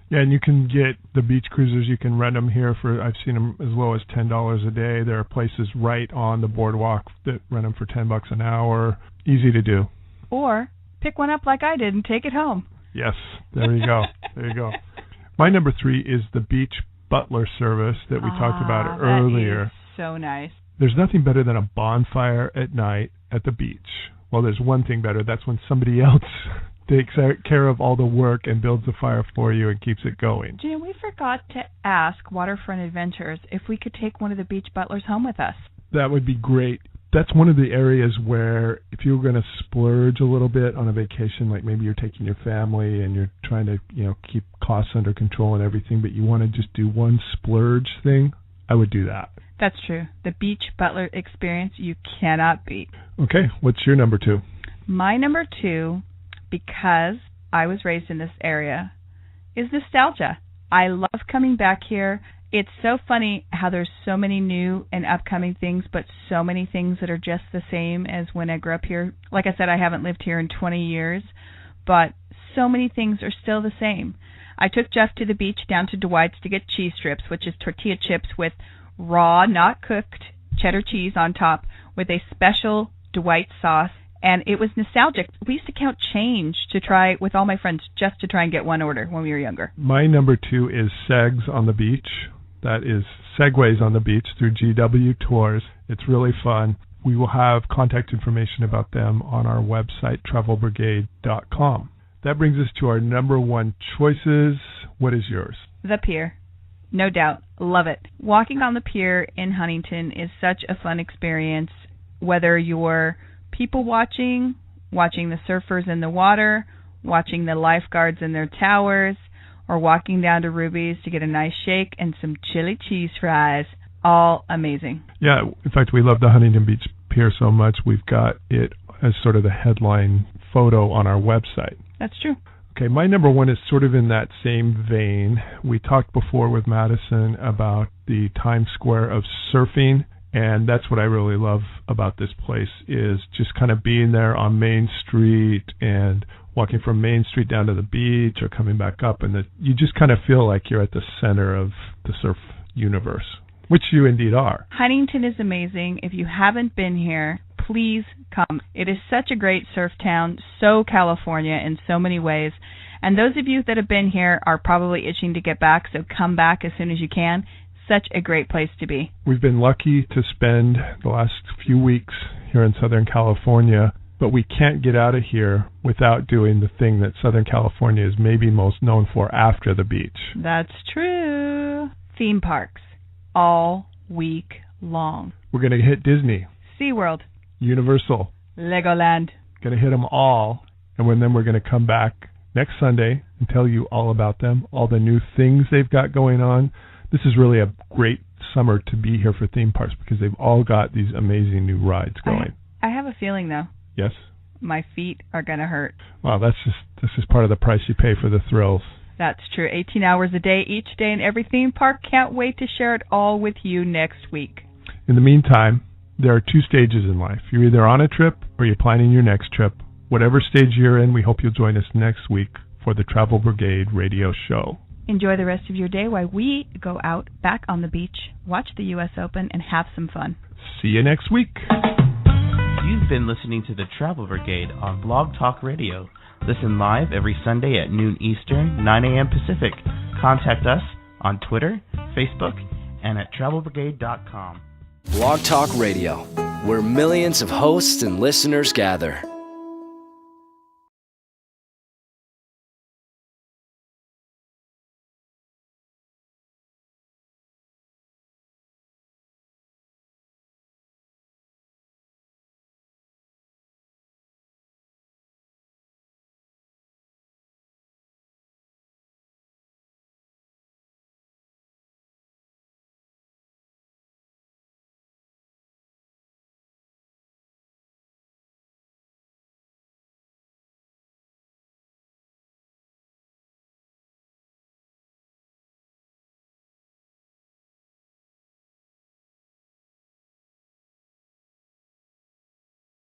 Yeah, and you can get the beach cruisers. You can rent them here for, I've seen them as low as $10 a day. There are places right on the boardwalk that rent them for $10 an hour. Easy to do. Or pick one up like I did and take it home. Yes, there you go. There you go. My number 3 is the beach butler service that we talked about earlier. That is so nice. There's nothing better than a bonfire at night at the beach. Well, there's one thing better. That's when somebody else takes care of all the work and builds the fire for you and keeps it going. Gina, we forgot to ask Waterfront Adventures if we could take one of the beach butlers home with us. That would be great. That's one of the areas where if you were going to splurge a little bit on a vacation, like maybe you're taking your family and you're trying to, keep costs under control and everything, but you want to just do one splurge thing, I would do that. That's true. The beach butler experience you cannot beat. Okay, what's your number 2? My number 2, because I was raised in this area, is nostalgia. I love coming back here. It's so funny how there's so many new and upcoming things, but so many things that are just the same as when I grew up here. Like I said, I haven't lived here in 20 years, but so many things are still the same. I took Jeff to the beach down to Dwight's to get cheese strips, which is tortilla chips with raw, not cooked, cheddar cheese on top with a special Dwight sauce. And it was nostalgic. We used to count change to try with all my friends just to try and get one order when we were younger. My number 2 is Segs on the Beach. That is Segways on the Beach through GW Tours. It's really fun. We will have contact information about them on our website, travelbrigade.com. That brings us to our number 1 choices. What is yours? The pier. No doubt. Love it. Walking on the pier in Huntington is such a fun experience, whether you're people watching the surfers in the water, watching the lifeguards in their towers, or walking down to Ruby's to get a nice shake and some chili cheese fries. All amazing. Yeah, in fact, we love the Huntington Beach Pier so much, we've got it as sort of the headline photo on our website. That's true. Okay, my number 1 is sort of in that same vein. We talked before with Madison about the Times Square of surfing, and that's what I really love about this place is just kind of being there on Main Street and walking from Main Street down to the beach or coming back up, and you just kind of feel like you're at the center of the surf universe, which you indeed are. Huntington is amazing. If you haven't been here, please come. It is such a great surf town, so California in so many ways. And those of you that have been here are probably itching to get back, so come back as soon as you can. Such a great place to be. We've been lucky to spend the last few weeks here in Southern California, but we can't get out of here without doing the thing that Southern California is maybe most known for after the beach. That's true. Theme parks. All week long. We're going to hit Disney, SeaWorld, Universal, Legoland. Going to hit them all, and then we're going to come back next Sunday and tell you all about them, all the new things they've got going on. This is really a great summer to be here for theme parks because they've all got these amazing new rides going. I have a feeling, though. Yes? My feet are going to hurt. Well, this is part of the price you pay for the thrills. That's true. 18 hours a day, each day in every theme park. Can't wait to share it all with you next week. In the meantime, there are 2 stages in life. You're either on a trip or you're planning your next trip. Whatever stage you're in, we hope you'll join us next week for the Travel Brigade radio show. Enjoy the rest of your day while we go out back on the beach, watch the U.S. Open, and have some fun. See you next week. You've been listening to the Travel Brigade on Blog Talk Radio. Listen live every Sunday at noon Eastern, 9 a.m. Pacific. Contact us on Twitter, Facebook, and at travelbrigade.com. Blog Talk Radio, where millions of hosts and listeners gather.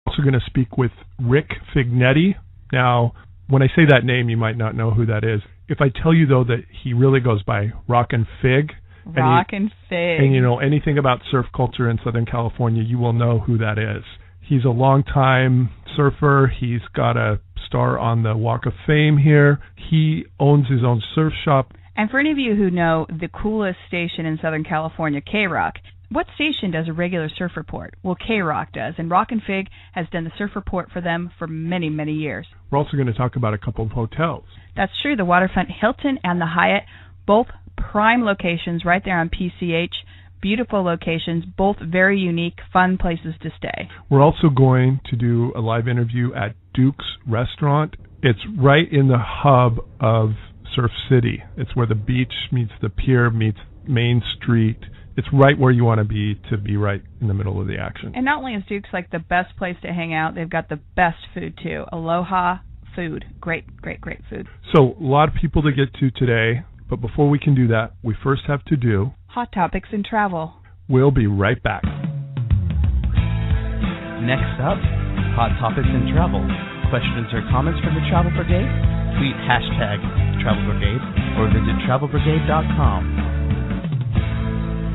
Also going to speak with Rick Fignetti. Now, when I say that name, you might not know who that is. If I tell you, though, that he really goes by Rockin' Fig, Rockin' Fig, and you know anything about surf culture in Southern California, you will know who that is. He's a longtime surfer. He's got a star on the Walk of Fame here. He owns his own surf shop. And for any of you who know the coolest station in Southern California, K-Rock, what station does a regular surf report? Well, K-Rock does, and Rockin' Fig has done the surf report for them for many, many years. We're also going to talk about a couple of hotels. That's true. The Waterfront Hilton and the Hyatt, both prime locations right there on PCH. Beautiful locations, both very unique, fun places to stay. We're also going to do a live interview at Duke's Restaurant. It's right in the hub of Surf City. It's where the beach meets the pier, meets Main Street. It's right where you want to be right in the middle of the action. And not only is Duke's like the best place to hang out, they've got the best food too. Aloha food. Great, great, great food. So a lot of people to get to today, but before we can do that, we first have to do Hot Topics in Travel. We'll be right back. Next up, Hot Topics in Travel. Questions or comments from the Travel Brigade? tweet #Travel Brigade or visit travelbrigade.com.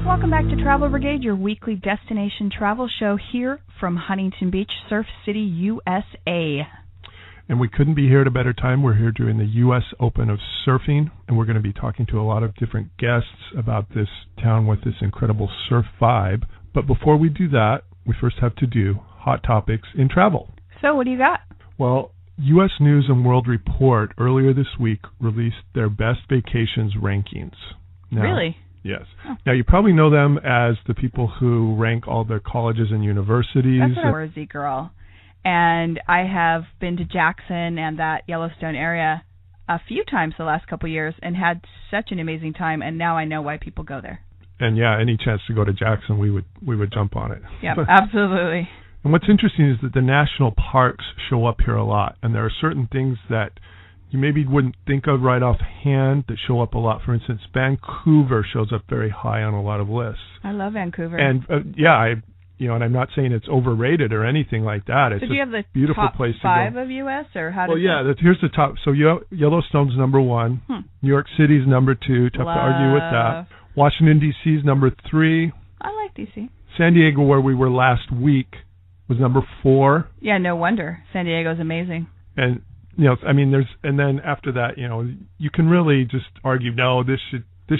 Welcome back to Travel Brigade, your weekly destination travel show here from Huntington Beach, Surf City, USA. And we couldn't be here at a better time. We're here during the U.S. Open of Surfing, and we're going to be talking to a lot of different guests about this town with this incredible surf vibe. But before we do that, we first have to do Hot Topics in Travel. So what do you got? Well, U.S. News and World Report earlier this week released their best vacations rankings. Now, really? Yes. Oh. Now, you probably know them as the people who rank all the colleges and universities. That's what I'm a girl. And I have been to Jackson and that Yellowstone area a few times the last couple of years and had such an amazing time, and now I know why people go there. And yeah, any chance to go to Jackson, we would jump on it. Yeah, absolutely. And what's interesting is that the national parks show up here a lot, and there are certain things that you maybe wouldn't think of right offhand that show up a lot. For instance, Vancouver shows up very high on a lot of lists. I love Vancouver. And and I'm not saying it's overrated or anything like that. It's so do you have the beautiful top place 5 to go. of U.S. or how? Well, here's the top. So Yellowstone's number 1. New York City's number 2. Tough to argue with that. Washington D.C.'s number 3. I like D.C. San Diego, where we were last week, was number 4. Yeah, no wonder. San Diego's amazing. And and then after that, you can really just argue, no, this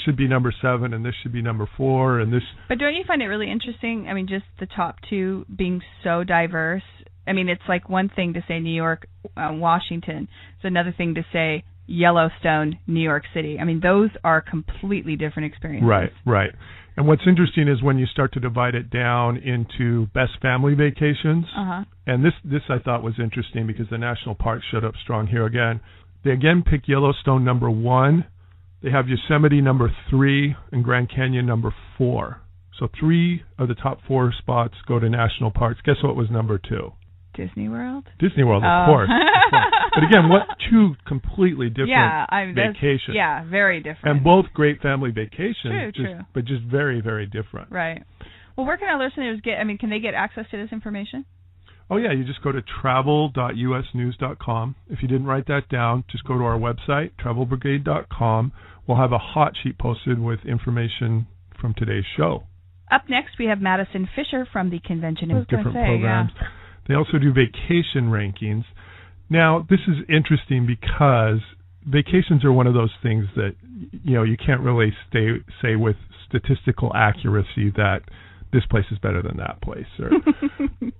should be number 7 and this should be number 4 and this. But don't you find it really interesting? I mean, just the top 2 being so diverse. I mean, it's like one thing to say New York, Washington. It's another thing to say Yellowstone, New York City. I mean, those are completely different experiences. Right. And what's interesting is when you start to divide it down into best family vacations. And this I thought was interesting because the national parks showed up strong here again. They again pick Yellowstone number 1. They have Yosemite number 3 and Grand Canyon number 4. So 3 of the top 4 spots go to national parks. Guess what was number 2? Disney World? Disney World, of course. But again, what 2 completely different vacations. Yeah, very different. And both great family vacations. True. But just very, very different. Right. Well, where can our listeners can they get access to this information? Oh, yeah, you just go to travel.usnews.com. If you didn't write that down, just go to our website, travelbrigade.com. We'll have a hot sheet posted with information from today's show. Up next, we have Madison Fisher from the convention. Different programs. Yeah. They also do vacation rankings. Now, this is interesting because vacations are one of those things that, you can't really say with statistical accuracy that this place is better than that place. Or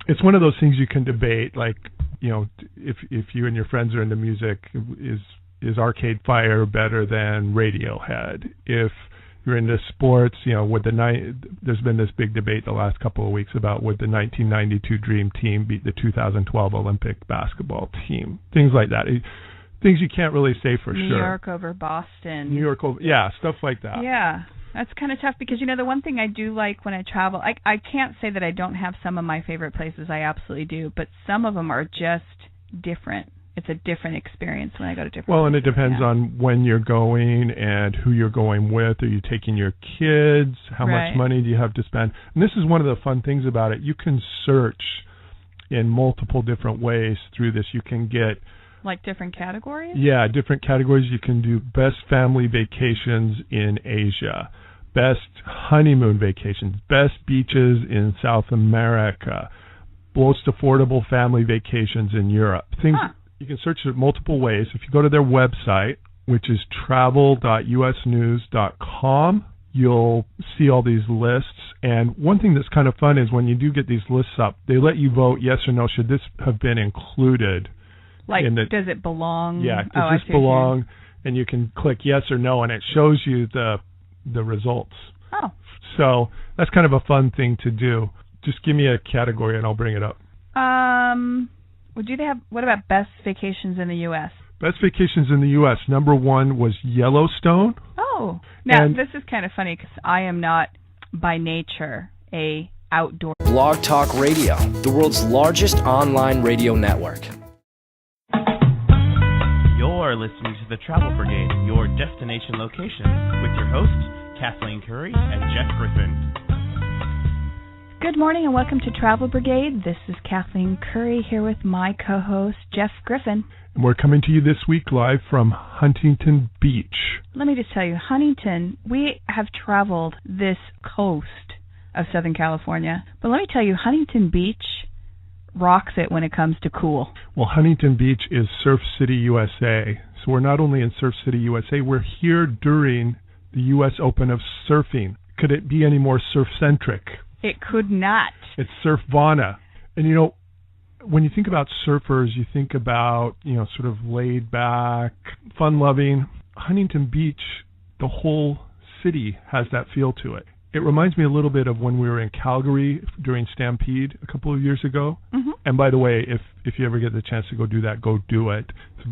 it's one of those things you can debate, like, if you and your friends are into music, is Arcade Fire better than Radiohead? If you're into sports, there's been this big debate the last couple of weeks about would the 1992 Dream Team beat the 2012 Olympic basketball team? Things like that. Things you can't really say for sure. New York over Boston. New York over, stuff like that. Yeah, that's kind of tough because, the one thing I do like when I travel, I can't say that I don't have some of my favorite places. I absolutely do. But some of them are just different. It's a different experience when I go to different places. And it depends on when you're going and who you're going with. Are you taking your kids? How much money do you have to spend? And this is one of the fun things about it. You can search in multiple different ways through this. You can get... Like different categories? Yeah, different categories. You can do best family vacations in Asia, best honeymoon vacations, best beaches in South America, most affordable family vacations in Europe. Things... You can search it multiple ways. If you go to their website, which is travel.usnews.com, you'll see all these lists. And one thing that's kind of fun is when you do get these lists up, they let you vote yes or no. Should this have been included? Like, does it belong? Yeah, does this belong? And you can click yes or no, and it shows you the results. Oh. So that's kind of a fun thing to do. Just give me a category, and I'll bring it up. What about best vacations in the U.S.? Best vacations in the U.S. Number 1 was Yellowstone. Oh. Now, this is kind of funny because I am not, by nature, a outdoor... Blog Talk Radio, the world's largest online radio network. You're listening to the Travel Brigade, your destination location, with your hosts, Kathleen Curry and Jeff Griffin. Good morning and welcome to Travel Brigade. This is Kathleen Curry here with my co-host Jeff Griffin. And we're coming to you this week live from Huntington Beach. Let me just tell you, Huntington, we have traveled this coast of Southern California, but let me tell you, Huntington Beach rocks it when it comes to cool. Well, Huntington Beach is Surf City, USA. So we're not only in Surf City, USA, we're here during the U.S. Open of Surfing. Could it be any more surf-centric? It could not. It's Surfvana. And you know, when you think about surfers, you think about, you know, sort of laid back, fun-loving. Huntington Beach, the whole city has that feel to it. It reminds me a little bit of when we were in Calgary during Stampede a couple of years ago. Mm-hmm. And by the way, if you ever get the chance to go do that, go do it. It's a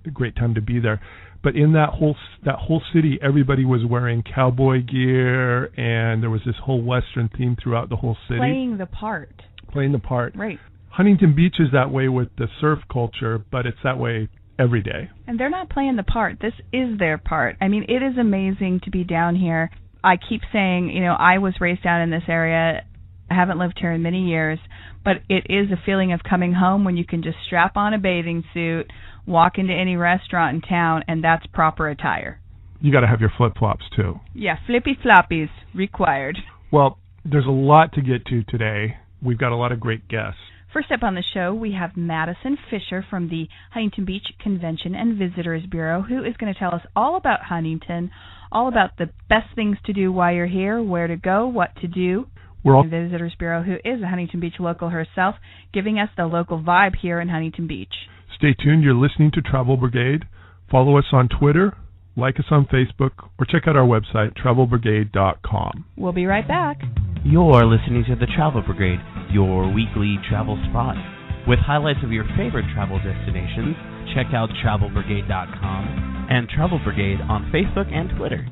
great time to be there. But in that whole city, everybody was wearing cowboy gear, and there was this whole Western theme throughout the whole city. Playing the part. Right. Huntington Beach is that way with the surf culture, but it's that way every day. And they're not playing the part. This is their part. I mean, it is amazing to be down here. I keep saying, you know, I was raised down in this area. I haven't lived here in many years, but it is a feeling of coming home when you can just strap on a bathing suit, walk into any restaurant in town, and that's proper attire. You got to have your flip-flops, too. Yeah, flippy-floppies required. Well, there's a lot to get to today. We've got a lot of great guests. First up on the show, we have Madison Fisher from the Huntington Beach Convention and Visitors Bureau, who is going to tell us all about Huntington, all about the best things to do while you're here, where to go, what to do. The Visitors Bureau, who is a Huntington Beach local herself, giving us the local vibe here in Huntington Beach. Stay tuned. You're listening to Travel Brigade. Follow us on Twitter, like us on Facebook, or check out our website, travelbrigade.com. We'll be right back. You're listening to the Travel Brigade, your weekly travel spot. With highlights of your favorite travel destinations, check out travelbrigade.com and Travel Brigade on Facebook and Twitter.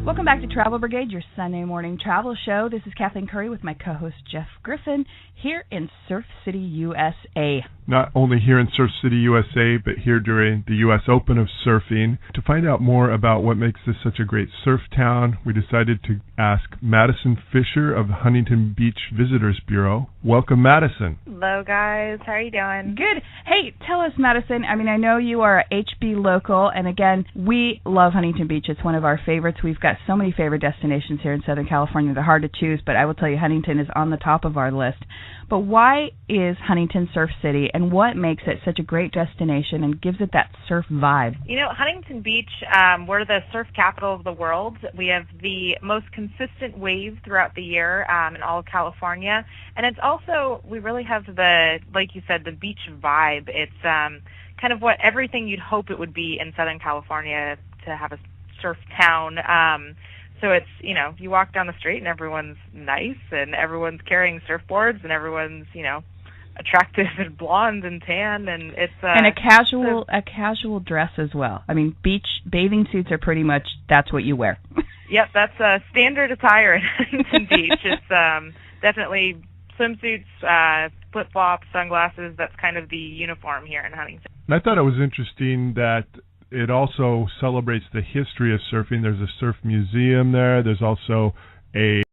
Welcome back to Travel Brigade, your Sunday morning travel show. This is Kathleen Curry with my co-host Jeff Griffin here in Surf City, USA. Not only here in Surf City, USA, but here during the U.S. Open of Surfing. To find out more about what makes this such a great surf town, we decided to ask Madison Fisher of the Huntington Beach Visitors Bureau. Welcome, Madison. Hello, guys. How are you doing? Good. Hey, tell us, Madison, I mean, I know you are a HB local, and again, we love Huntington Beach. It's one of our favorites. We've got so many favorite destinations here in Southern California. They're hard to choose, but I will tell you, Huntington is on the top of our list. But why is Huntington Surf City, and what makes it such a great destination and gives it that surf vibe? You know, Huntington Beach, we're the surf capital of the world. We have the most consistent wave throughout the year in all of California. And it's also, we really have the, like you said, the beach vibe. It's kind of what everything you'd hope it would be in Southern California to have a surf town. So it's, you know, you walk down the street and everyone's nice and everyone's carrying surfboards and everyone's, you know, attractive and blonde and tan, and it's and a casual dress as well. I mean, beach bathing suits are pretty much, that's what you wear. Yep, that's standard attire in Huntington Beach. It's definitely swimsuits, flip-flops, sunglasses. That's kind of the uniform here in Huntington. And I thought it was interesting that it also celebrates the history of surfing. There's a surf museum there. There's also a